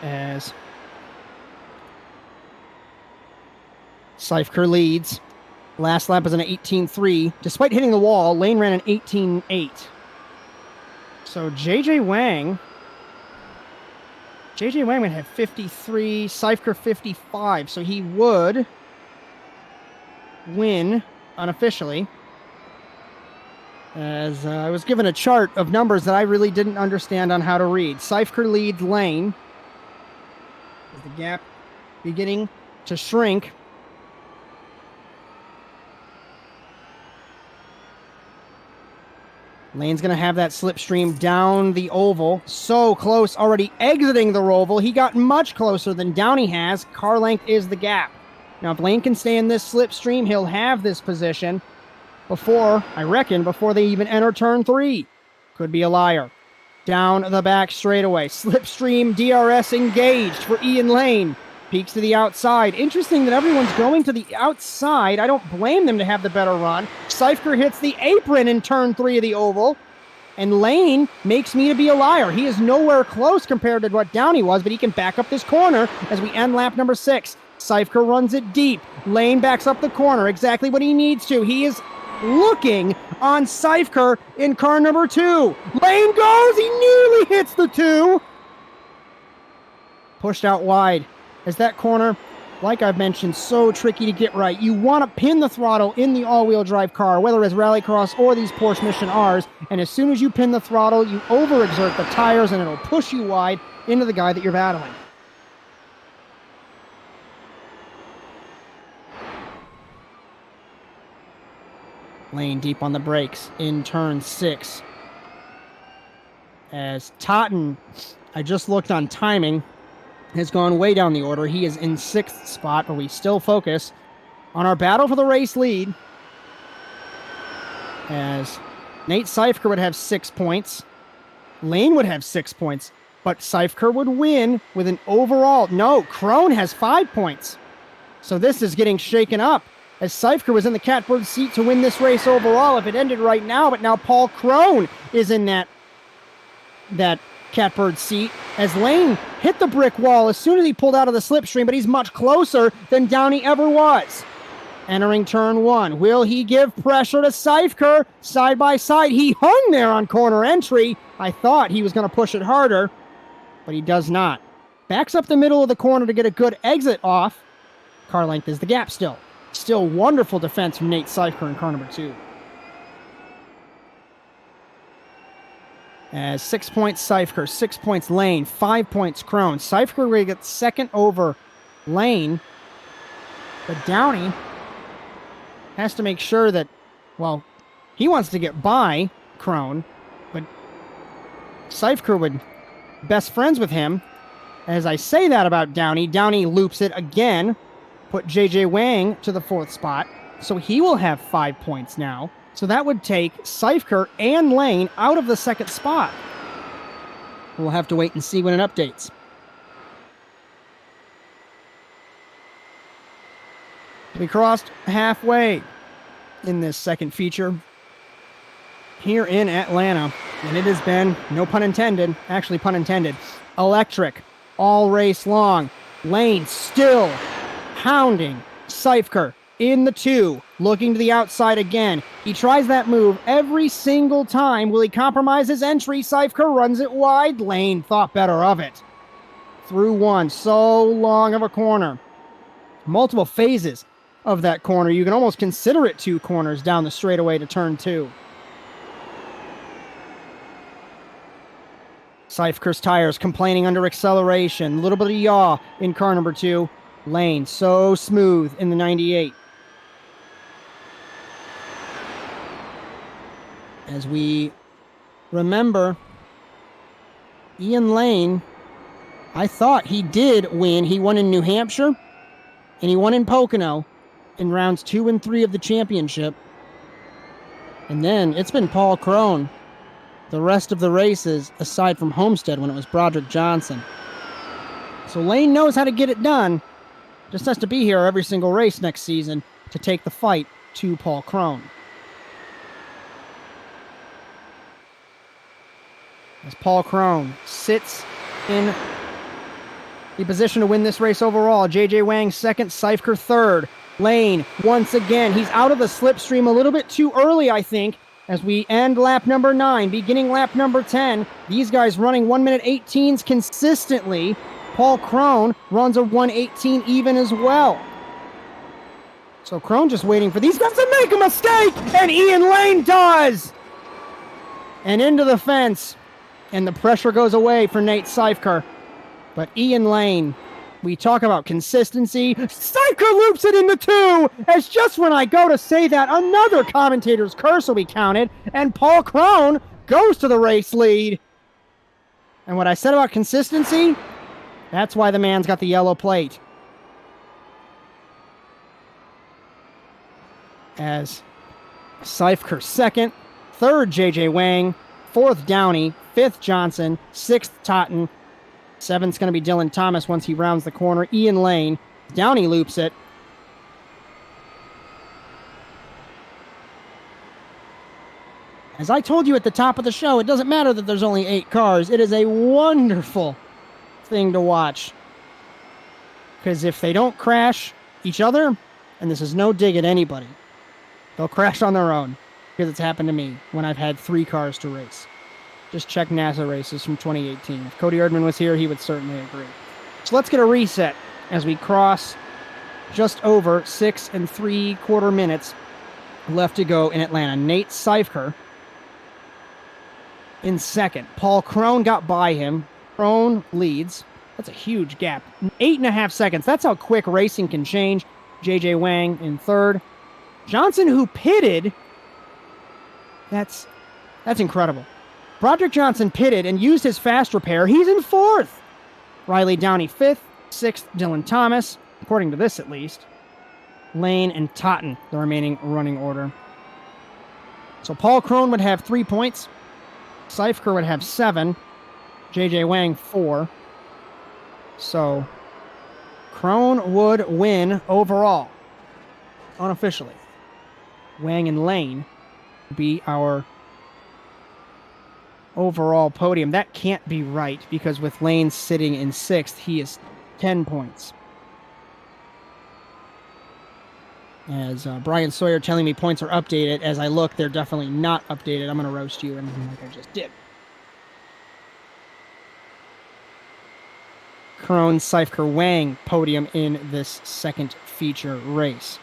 As Seifker leads. Last lap is an 18.3. Despite hitting the wall, Lane ran an 18.8. So JJ Wang would have 53, Seifker 55, so he would win unofficially. As I was given a chart of numbers that I really didn't understand on how to read. Seifker leads Lane. Is the gap beginning to shrink? Lane's going to have that slipstream down the oval. So close, already exiting the oval. He got much closer than Downey has. Car length is the gap. Now, if Lane can stay in this slipstream, he'll have this position before they even enter turn 3. Could be a liar. Down the back straightaway. Slipstream DRS engaged for Ian Lane. Peaks to the outside. Interesting that everyone's going to the outside. I don't blame them to have the better run. Seifker hits the apron in turn 3 of the oval. And Lane makes me to be a liar. He is nowhere close compared to what Downey was, but he can back up this corner as we end lap number 6. Seifker runs it deep. Lane backs up the corner, exactly what he needs to. He is looking on Seifker in car number 2. Lane goes, he nearly hits the 2. Pushed out wide. As that corner, like I've mentioned, so tricky to get right. You want to pin the throttle in the all-wheel drive car, whether it's Rallycross or these Porsche Mission Rs, and as soon as you pin the throttle, you overexert the tires and it'll push you wide into the guy that you're battling. Lane deep on the brakes in turn 6. As Totten, I just looked on timing, has gone way down the order. He is in 6th spot, but we still focus on our battle for the race lead. As Nate Seifker would have 6 points. Lane would have 6 points, but Seifker would win with an overall. No, Krohn has 5 points. So this is getting shaken up, as Seifker was in the catbird seat to win this race overall if it ended right now, but now Paul Krohn is in that catbird seat as Lane hit the brick wall as soon as he pulled out of the slipstream, but he's much closer than Downey ever was. Entering turn 1, will he give pressure to Seifker? Side by side, he hung there on corner entry. I thought he was going to push it harder, but he does not. Backs up the middle of the corner to get a good exit off. Car length is the gap still. Still wonderful defense from Nate Seifker in car number 2. As 6 points Seifker, 6 points Lane, 5 points Krohn. Seifker will get second over Lane, but Downey has to make sure that, well, he wants to get by Krohn, but Seifker would best friends with him. As I say that about Downey, Downey loops it again, put JJ Wang to the 4th spot, so he will have 5 points now. So that would take Seifker and Lane out of the 2nd spot. We'll have to wait and see when it updates. We crossed halfway in this second feature here in Atlanta, and it has been, no pun intended, actually pun intended, electric all race long. Lane still hounding Seifker in the 2, looking to the outside again. He tries that move every single time. Will he compromise his entry? Seifker runs it wide. Lane thought better of it. Through 1, so long of a corner. Multiple phases of that corner. You can almost consider it 2 corners down the straightaway to turn 2. Seifker's tires complaining under acceleration. A little bit of yaw in car number 2. Lane so smooth in the 98. As we remember, Ian Lane, I thought he did win. He won in New Hampshire, and he won in Pocono in rounds 2 and 3 of the championship. And then it's been Paul Krohn the rest of the races, aside from Homestead when it was Broderick Johnson. So Lane knows how to get it done. Just has to be here every single race next season to take the fight to Paul Krohn. As Paul Krohn sits in the position to win this race overall. JJ Wang 2nd, Seifker 3rd. Lane, once again, he's out of the slipstream a little bit too early, I think, as we end lap number 9, beginning lap number 10. These guys running 1:18 consistently. Paul Krohn runs a 1:18 even as well. So Krohn just waiting for these guys to make a mistake, and Ian Lane does! And into the fence. And the pressure goes away for Nate Seifker. But Ian Lane, we talk about consistency. Seifker loops it in the 2! As just when I go to say that, another commentator's curse will be counted, and Paul Krohn goes to the race lead. And what I said about consistency, that's why the man's got the yellow plate. As Seifker 2nd, 3rd JJ Wang, 4th Downey, 5th Johnson, 6th Totten, 7th's going to be Dylan Thomas once he rounds the corner. Ian Lane, Downey loops it. As I told you at the top of the show, it doesn't matter that there's only 8 cars. It is a wonderful thing to watch. Because if they don't crash each other, and this is no dig at anybody, they'll crash on their own. Because it's happened to me when I've had 3 cars to race. Just check NASA races from 2018. If Cody Erdman was here, he would certainly agree. So let's get a reset as we cross just over 6 3/4 minutes left to go in Atlanta. Nate Seifker in second. Paul Krohn got by him. Krohn leads. That's a huge gap. 8.5 seconds. That's how quick racing can change. JJ Wang in third. Johnson, who pitted. That's incredible. Broderick Johnson pitted and used his fast repair. He's in fourth. Riley Downey fifth. Sixth, Dylan Thomas, according to this at least. Lane and Totten, the remaining running order. So Paul Krohn would have 3 points. Seifker would have 7. JJ Wang 4. So Krohn would win overall, unofficially. Wang and Lane be our overall podium. That can't be right, because with Lane sitting in 6th, he is 10 points. As Bryan Sawyer telling me points are updated. As I look, they're definitely not updated. I'm going to roast you, and like I just did. Krohn, Seifker, Wang podium in this second feature race.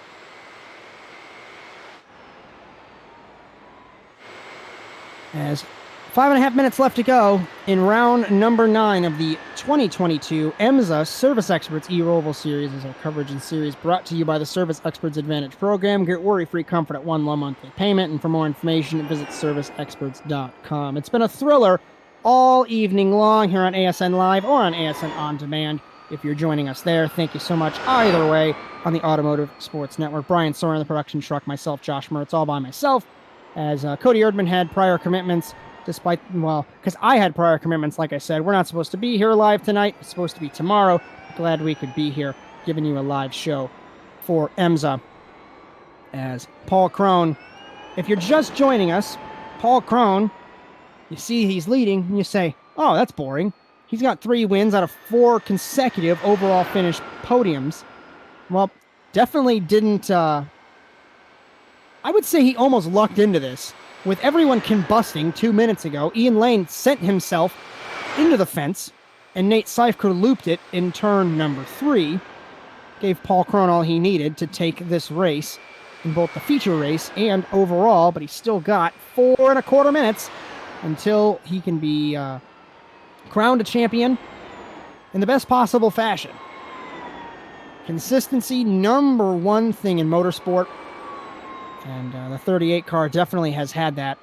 As 5.5 minutes left to go in round number 9 of the 2022 EMSA Service Experts eRoval Series. Is our coverage and series brought to you by the Service Experts Advantage program. Get worry-free comfort at one low monthly payment, and for more information, visit serviceexperts.com. It's been a thriller all evening long here on ASN Live or on ASN On Demand. If you're joining us there, thank you so much. Either way, on the Automotive Sports Network. Bryan Sawyer in the production truck, myself, Josh Mertz, all by myself, as Cody Erdman had prior commitments. Despite, well, because I had prior commitments, like I said. We're not supposed to be here live tonight. It's supposed to be tomorrow. Glad we could be here, giving you a live show for EMSA. As Paul Krohn, if you're just joining us, Paul Krohn, you see he's leading, and you say, oh, that's boring. He's got 3 wins out of 4 consecutive overall finish podiums. Well, definitely didn't, I would say he almost lucked into this. With everyone combusting 2 minutes ago, Ian Lane sent himself into the fence, and Nate Seifker looped it in turn number 3. Gave Paul Krohn all he needed to take this race in both the feature race and overall, but he still got 4.25 minutes until he can be crowned a champion in the best possible fashion. Consistency, number 1 thing in motorsport. And the 38 car definitely has had that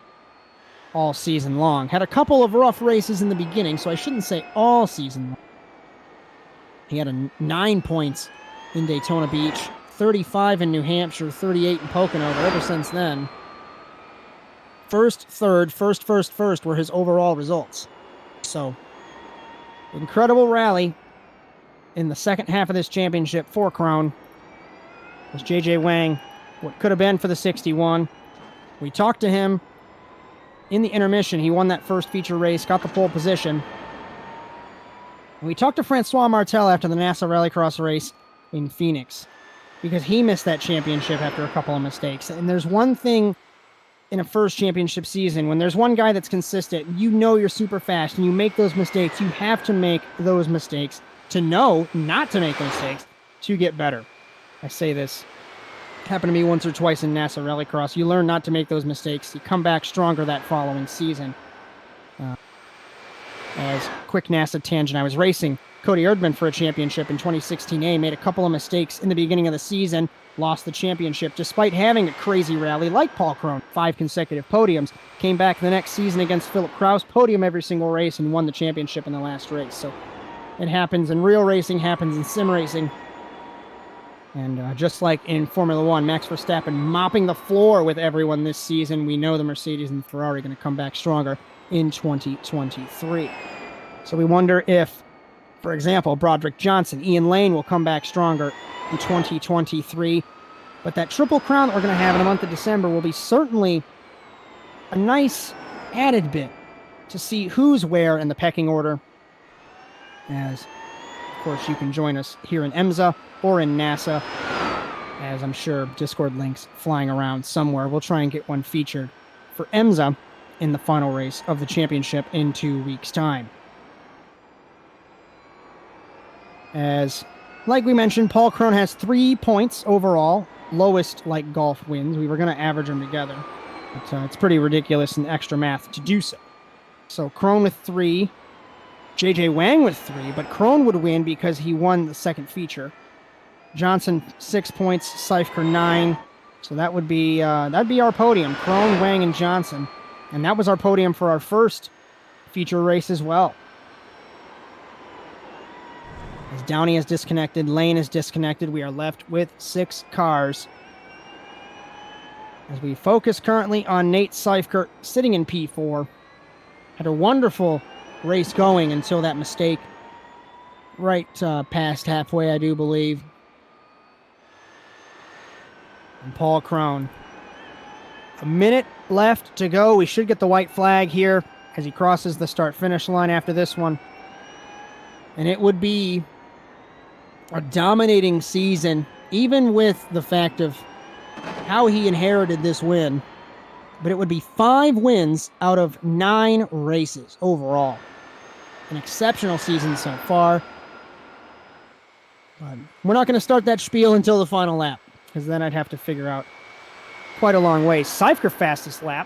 all season long. Had a couple of rough races in the beginning, so I shouldn't say all season long. He had 9 points in Daytona Beach, 35 in New Hampshire, 38 in Pocono, but ever since then, first, third, first were his overall results. So, incredible rally in the second half of this championship for Krohn. It was JJ Wang, what could have been for the 61. We talked to him in the intermission. He won that first feature race, got the pole position. And we talked to Francois Martel after the NASA Rallycross race in Phoenix, because he missed that championship after a couple of mistakes. And there's one thing in a first championship season, when there's one guy that's consistent, you know you're super fast, and you make those mistakes, you have to make those mistakes to know not to make mistakes to get better. I say this. Happened to me once or twice in NASA Rallycross. You learn not to make those mistakes. You come back stronger that following season. As quick NASA tangent, I was racing Cody Erdman for a championship in 2016A, made a couple of mistakes in the beginning of the season, lost the championship despite having a crazy rally like Paul Krohn, 5 consecutive podiums, came back the next season against Philip Kraus, podium every single race, and won the championship in the last race. So it happens in real racing, happens in sim racing. And just like in Formula One, Max Verstappen mopping the floor with everyone this season, we know the Mercedes and the Ferrari are going to come back stronger in 2023. So we wonder if, for example, Broderick Johnson, Ian Lane will come back stronger in 2023. But that Triple Crown that we're going to have in the month of December will be certainly a nice added bit to see who's where in the pecking order. As, of course, you can join us here in EMSA or in NASA, as I'm sure Discord links flying around somewhere. We'll try and get one featured for EMSA in the final race of the championship in 2 weeks' time. As, like we mentioned, Paul Crone has 3 points overall, lowest like golf wins. We were going to average them together, but it's pretty ridiculous and extra math to do so. So Crone with 3, JJ Wang with 3, but Crone would win because he won the second feature. Johnson 6 points, Seifker 9. So that'd be our podium: Crone, Wang, and Johnson, and that was our podium for our first feature race as well. As Downey is disconnected, Lane is disconnected, we are left with 6 cars. As we focus currently on Nate Seifker sitting in P4. Had a wonderful race going until that mistake right past halfway, I do believe. And Paul Crone. A minute left to go. We should get the white flag here as he crosses the start-finish line after this one. And it would be a dominating season, even with the fact of how he inherited this win. But it would be 5 wins out of 9 races overall. An exceptional season so far. But we're not going to start that spiel until the final lap, because then I'd have to figure out quite a long way. Seifker fastest lap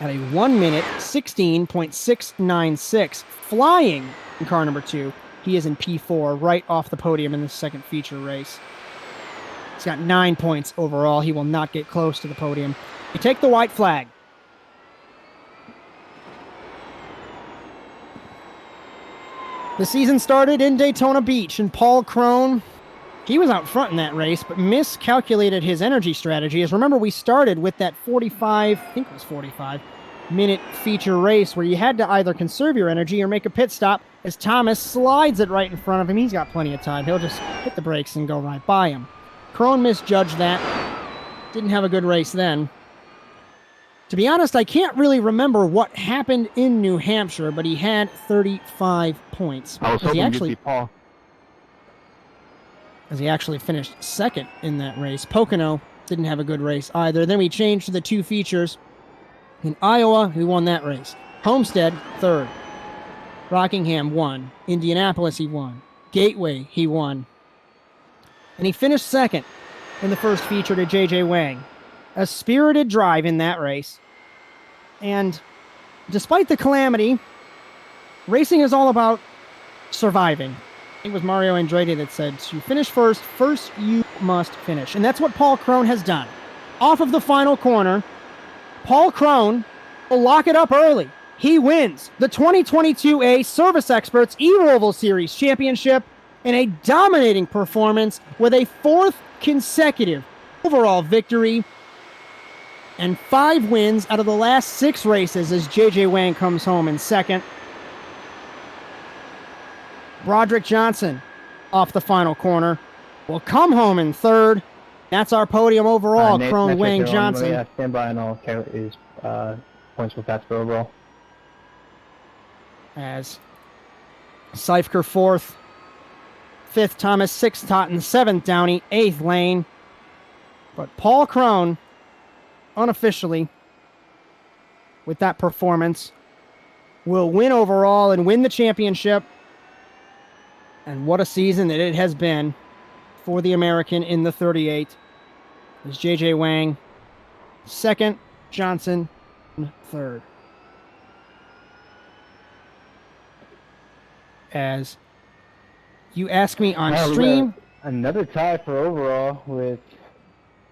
at a 1 minute 16.696, flying in car number 2. He is in P4, right off the podium in the second feature race. He's got 9 points overall. He will not get close to the podium. You take the white flag. The season started in Daytona Beach, and Paul Crone, he was out front in that race, but miscalculated his energy strategy. As remember, we started with that 45-minute feature race where you had to either conserve your energy or make a pit stop. As Thomas slides it right in front of him, he's got plenty of time. He'll just hit the brakes and go right by him. Crone misjudged that. Didn't have a good race then. To be honest, I can't really remember what happened in New Hampshire, but he had 35 points. I was hoping you'd be Paul. As he actually finished second in that race. Pocono didn't have a good race either. Then we changed to the 2 features. In Iowa, we won that race. Homestead, 3rd. Rockingham won. Indianapolis, he won. Gateway, he won. And he finished second in the first feature to JJ Wang. A spirited drive in that race. And despite the calamity, racing is all about surviving. It was Mario Andretti that said, to finish first you must finish. And that's what Paul Crone has done. Off of the final corner, Paul Crone will lock it up early. He wins the 2022A Service Experts eRoval Series Championship in a dominating performance with a 4th consecutive overall victory and 5 wins out of the last 6 races as JJ Wang comes home in second. Broderick Johnson off the final corner will come home in third. That's our podium overall. Crone, Wang, Johnson. Stand by and all is points for fast for overall. As Seifker 4th, 5th Thomas, 6th Totten, 7th Downey, 8th Lane. But Paul Crone, unofficially, with that performance, will win overall and win the championship. And what a season that it has been for the American in the 38. As JJ Wang, 2nd, Johnson, 3rd. As you ask me on stream, another tie for overall with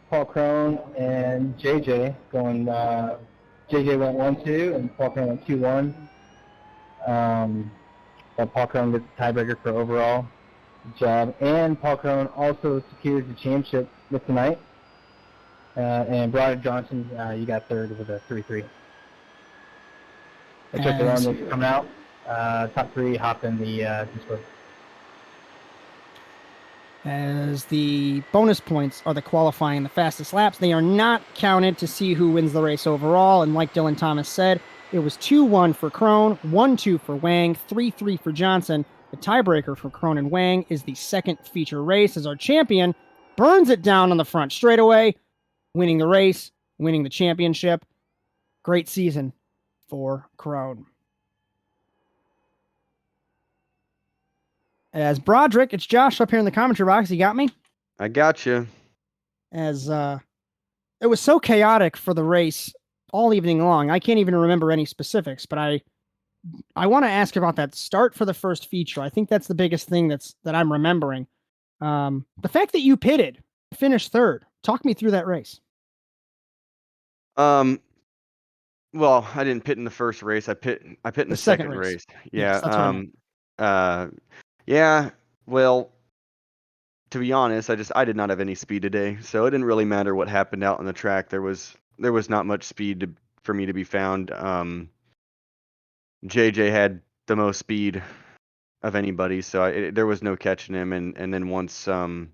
Paul Crone and JJ going. JJ went 1-2 and Paul Crone went 2-1. But Paul Crone gets the tiebreaker for overall. Good job. And Paul Crone also secures the championship with tonight. And Broderick Johnson, you got 3rd with a 3-3. They took their own coming out. Top 3 hop in the Discord. As the bonus points are the qualifying the fastest laps, they are not counted to see who wins the race overall. And like Dylan Thomas said, it was 2-1 for Crone, 1-2 for Wang, 3-3 for Johnson, The tiebreaker for Krohn and Wang is the second feature race as our champion burns it down on the front straightaway, winning the race, winning the championship. Great season for Krohn. As Broderick, it's Josh up here in the commentary box. You got me? I got you. As it was so chaotic for the race all evening long. I can't even remember any specifics, but I want to ask about that start for the first feature. I think that's the biggest thing that I'm remembering. The fact that you pitted, finished third. Talk me through that race. Well, I didn't pit in the first race. I pit in the second race. Yes, Yeah. that's what I meant. Yeah. Well, to be honest, I did not have any speed today, so it didn't really matter what happened out on the track. There was not much speed for me to be found. JJ had the most speed of anybody, so there was no catching him. And then once the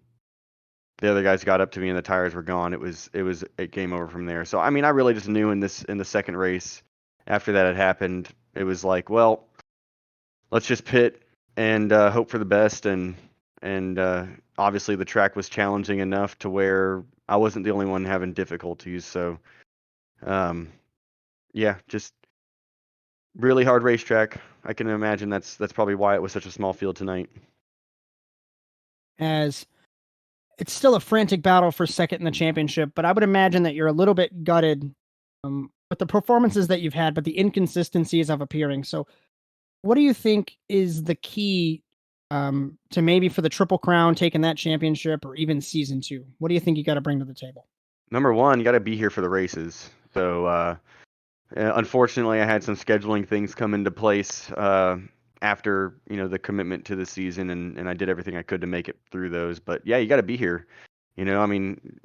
other guys got up to me and the tires were gone, it was a game over from there. So I mean, I really just knew in the second race, after that had happened, it was like, well, let's just pit and hope for the best. And obviously the track was challenging enough to where I wasn't the only one having difficulties. So yeah, just really hard racetrack. I can imagine that's probably why it was such a small field tonight. As it's still a frantic battle for second in the championship, but I would imagine that you're a little bit gutted with the performances that you've had, but the inconsistencies of appearing. So what do you think is the key to maybe for the Triple Crown taking that championship or even season 2? What do you think you got to bring to the table? Number one, you got to be here for the races. So unfortunately, I had some scheduling things come into place after the commitment to the season, and I did everything I could to make it through those. But yeah, you got to be here. I mean,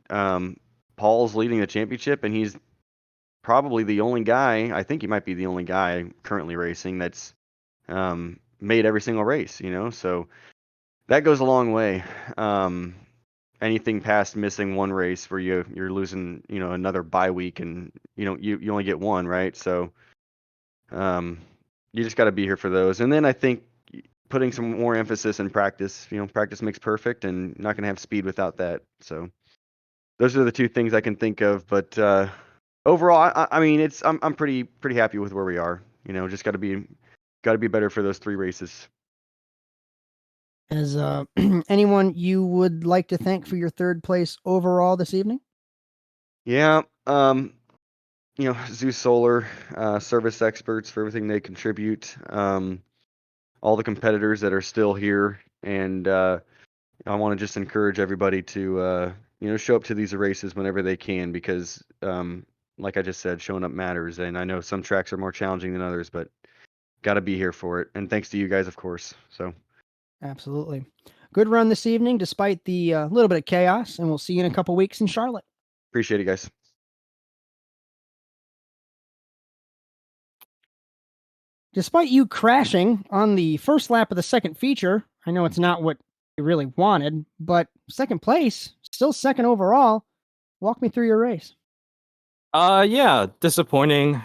Paul's leading the championship, and he's probably the only guy. I think he might be the only guy currently racing that's made every single race. So that goes a long way. Anything past missing one race where you're losing another bye week, and you only get one, right? So you just got to be here for those. And then I think putting some more emphasis in practice. Practice makes perfect, and not gonna have speed without that. So those are the two things I can think of. But overall, I mean, I'm pretty happy with where we are. Just got to be better for those 3 races. As anyone you would like to thank for your third place overall this evening? Yeah. Zeus Solar, service experts for everything they contribute. All the competitors that are still here, and I want to just encourage everybody to show up to these races whenever they can, because like I just said, showing up matters. And I know some tracks are more challenging than others, but got to be here for it. And thanks to you guys, of course. So Absolutely. Good run this evening, despite the little bit of chaos, and we'll see you in a couple weeks in Charlotte. appreciate it, guys. Despite you crashing on the first lap of the second feature, I know it's not what you really wanted, but second place, still second overall. Walk me through your race. Yeah, disappointing.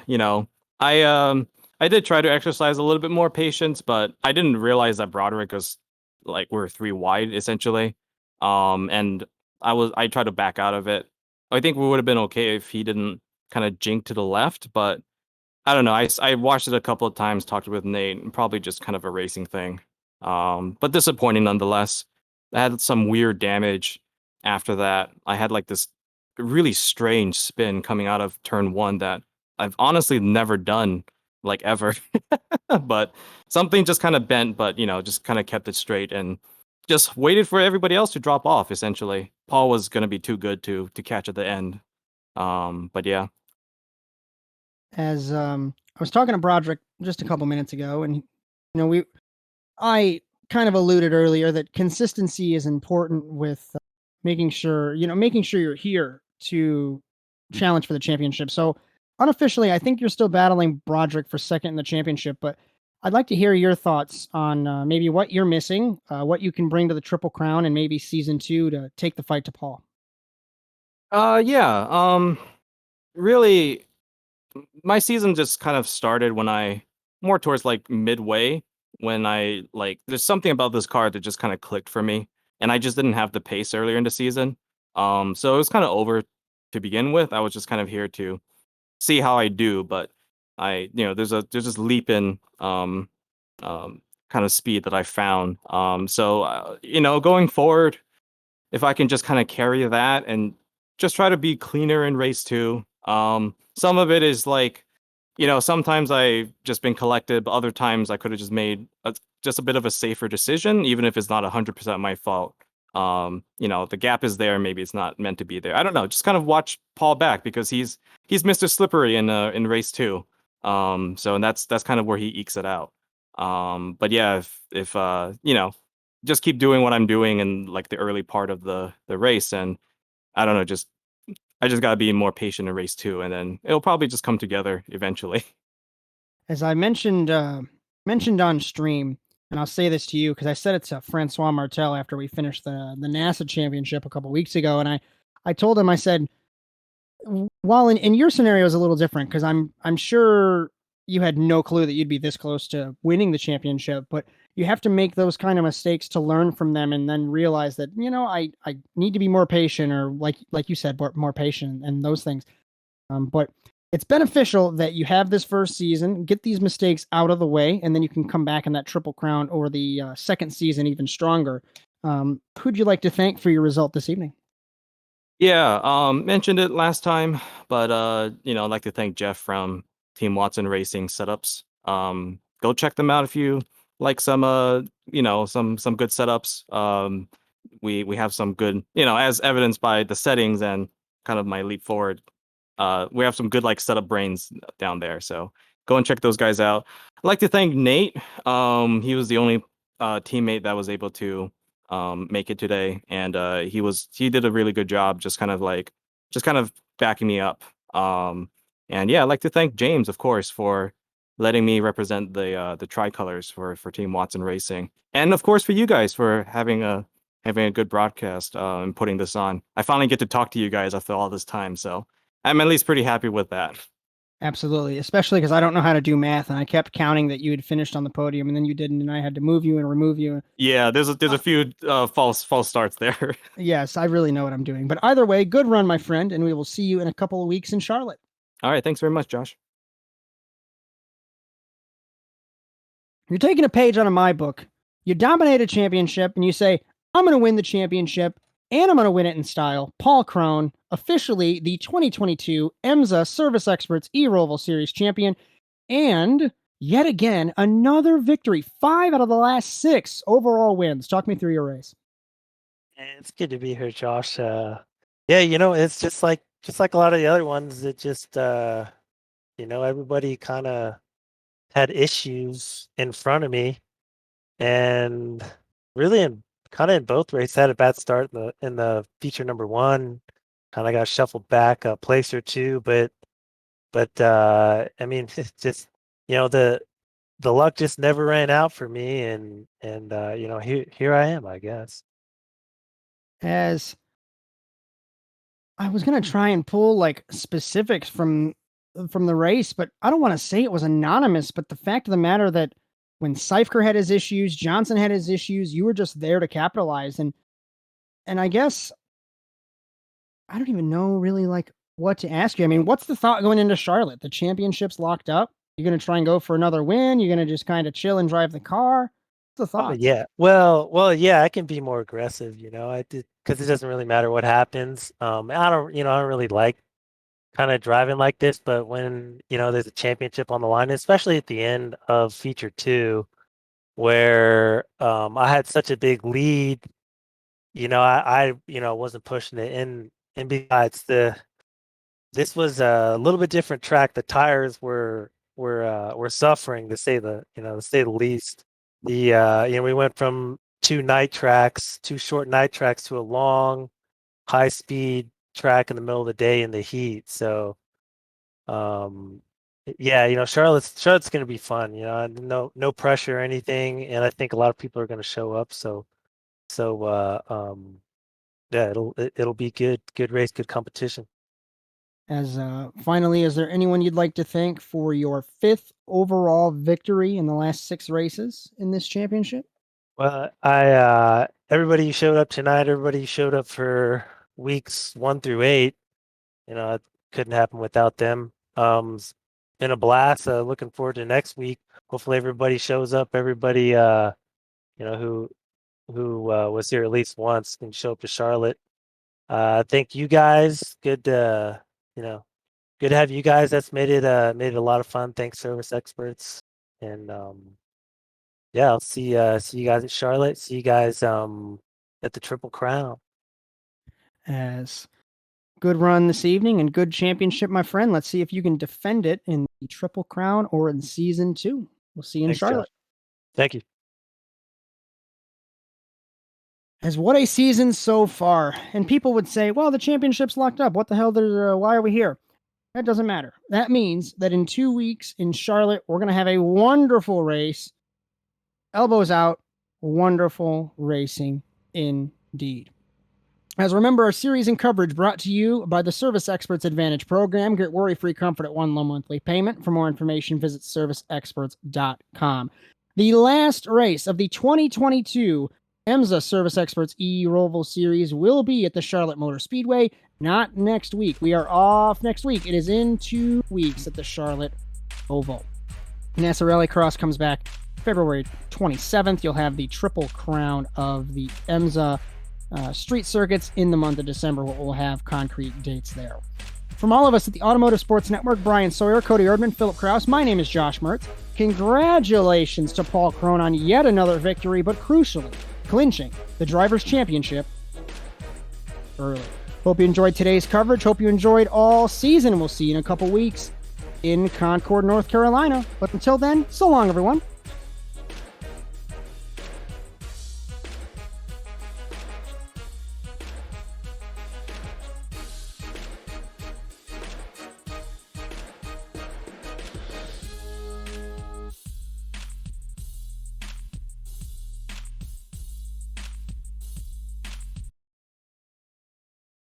I did try to exercise a little bit more patience, but I didn't realize that Broderick was we're 3 wide essentially. And I tried to back out of it. I think we would have been okay if he didn't kind of jink to the left, but I don't know. I watched it a couple of times, talked with Nate, and probably just kind of a racing thing. But disappointing nonetheless. I had some weird damage after that. I had this really strange spin coming out of turn 1 that I've honestly never done ever. But something just kind of bent, but just kind of kept it straight and just waited for everybody else to drop off essentially. Paul was going to be too good to catch at the end. But yeah. As I was talking to Broderick just a couple minutes ago, and I kind of alluded earlier that consistency is important with making sure you're here to challenge for the championship. So unofficially, I think you're still battling Broderick for second in the championship, but I'd like to hear your thoughts on maybe what you're missing, what you can bring to the Triple Crown, and maybe season 2 to take the fight to Paul. Yeah. Really, my season just kind of started when more towards midway. when I there's something about this car that just kind of clicked for me, and I just didn't have the pace earlier in the season. So it was kind of over to begin with. I was just kind of here to see how I do, but there's this leap in kind of speed that I found. Going forward, if I can just kind of carry that and just try to be cleaner in race 2. Some of it is sometimes I've just been collected, but other times I could have just made just a bit of a safer decision, even if it's not 100% my fault. The gap is there. Maybe it's not meant to be there. I don't know. Just kind of watch Paul back because he's Mr. Slippery in race 2. And that's kind of where he ekes it out. But yeah, if just keep doing what I'm doing in like the early part of the race, and I don't know, I just gotta be more patient in race 2, and then it'll probably just come together eventually. As I mentioned on stream, and I'll say this to you because I said it to Francois Martel after we finished the NASA championship a couple weeks ago, and I told him, I said, while in your scenario is a little different because I'm sure you had no clue that you'd be this close to winning the championship, but you have to make those kind of mistakes to learn from them and then realize that, I need to be more patient, or like you said, more patient and those things. But it's beneficial that you have this first season, get these mistakes out of the way, and then you can come back in that Triple Crown or the second season even stronger. Who'd you like to thank for your result this evening? Yeah, mentioned it last time, but I'd like to thank Jeff from Team Watson Racing Setups. Go check them out if you like some some good setups. We have some good, as evidenced by the settings and kind of my leap forward. We have some good setup brains down there, so go and check those guys out. I'd like to thank Nate. He was the only teammate that was able to make it today, and he did a really good job, just kind of backing me up. And yeah, I'd like to thank James, of course, for letting me represent the tricolors for Team Watson Racing, and of course for you guys for having a good broadcast and putting this on. I finally get to talk to you guys after all this time, so I'm at least pretty happy with that. Absolutely, especially because I don't know how to do math, and I kept counting that you had finished on the podium, and then you didn't, and I had to move you and remove you. Yeah, there's a few false starts there. Yes, I really know what I'm doing. But either way, good run, my friend, and we will see you in a couple of weeks in Charlotte. All right, thanks very much, Josh. You're taking a page out of my book. You dominate a championship, and you say, I'm going to win the championship, and I'm going to win it in style. Paul Crone, officially the 2022 EMSA Service Experts eRoval Series champion, and yet again, another victory. 5 out of the last 6 overall wins. Talk me through your race. It's good to be here, Josh. Yeah, it's just like a lot of the other ones. It just, everybody kind of had issues in front of me, and really in both races, had a bad start in the feature number 1. Kind of got shuffled back a place or two, but I mean, it's just the luck just never ran out for me, and here I am, I guess. As I was going to try and pull specifics from the race, but I don't want to say it was anonymous, but the fact of the matter that when Seifker had his issues, Johnson had his issues, you were just there to capitalize. And I guess I don't even know really what to ask you. I mean, what's the thought going into Charlotte? The championship's locked up. You're going to try and go for another win. You're going to just kind of chill and drive the car. What's the thought? Yeah. Well, yeah, I can be more aggressive, I did, because it doesn't really matter what happens. I don't really like kind of driving like this, but when, there's a championship on the line, especially at the end of feature 2, where I had such a big lead, I wasn't pushing it in. And besides, this was a little bit different track. The tires were suffering, to say the least. We went from 2 short night tracks, to a long high speed track in the middle of the day in the heat. So yeah, Charlotte's going to be fun, no pressure or anything, and I think a lot of people are going to show up, so yeah, it'll be good race, good competition. As finally, is there anyone you'd like to thank for your 5th overall victory in the last 6 races in this championship? Well, everybody who showed up tonight, everybody who showed up for weeks 1 through 8, it couldn't happen without them. It's been a blast. Looking forward to next week. Hopefully everybody shows up. Everybody, who was here at least once can show up to Charlotte. Thank you guys. Good to have you guys. That's made it a lot of fun. Thanks, service experts. And I'll see you guys at Charlotte. See you guys at the Triple Crown. As good run this evening and good championship, my friend. Let's see if you can defend it in the Triple Crown or in season 2. We'll see you in Thanks, Charlotte. Josh. Thank you. As what a season so far. And people would say, well, the championship's locked up. What the hell? Why are we here? That doesn't matter. That means that in 2 weeks in Charlotte, we're going to have a wonderful race. Elbows out. Wonderful racing indeed. As remember, our series and coverage brought to you by the Service Experts Advantage program. Get worry-free comfort at 1 low monthly payment. For more information, visit serviceexperts.com. The last race of the 2022 EMSA Service Experts eRoval Series will be at the Charlotte Motor Speedway, not next week. We are off next week. It is in 2 weeks at the Charlotte Oval. NASA Rallycross comes back February 27th. You'll have the Triple Crown of the EMSA street circuits in the month of December. We'll have concrete dates there. From all of us at the Automotive Sports Network, Bryan Sawyer, Cody Erdman, Philip Kraus, my name is Josh Mertz. Congratulations to Paul Crone on yet another victory, but crucially, clinching the Drivers' Championship early. Hope you enjoyed today's coverage. Hope you enjoyed all season. We'll see you in a couple weeks in Concord, North Carolina. But until then, so long, everyone.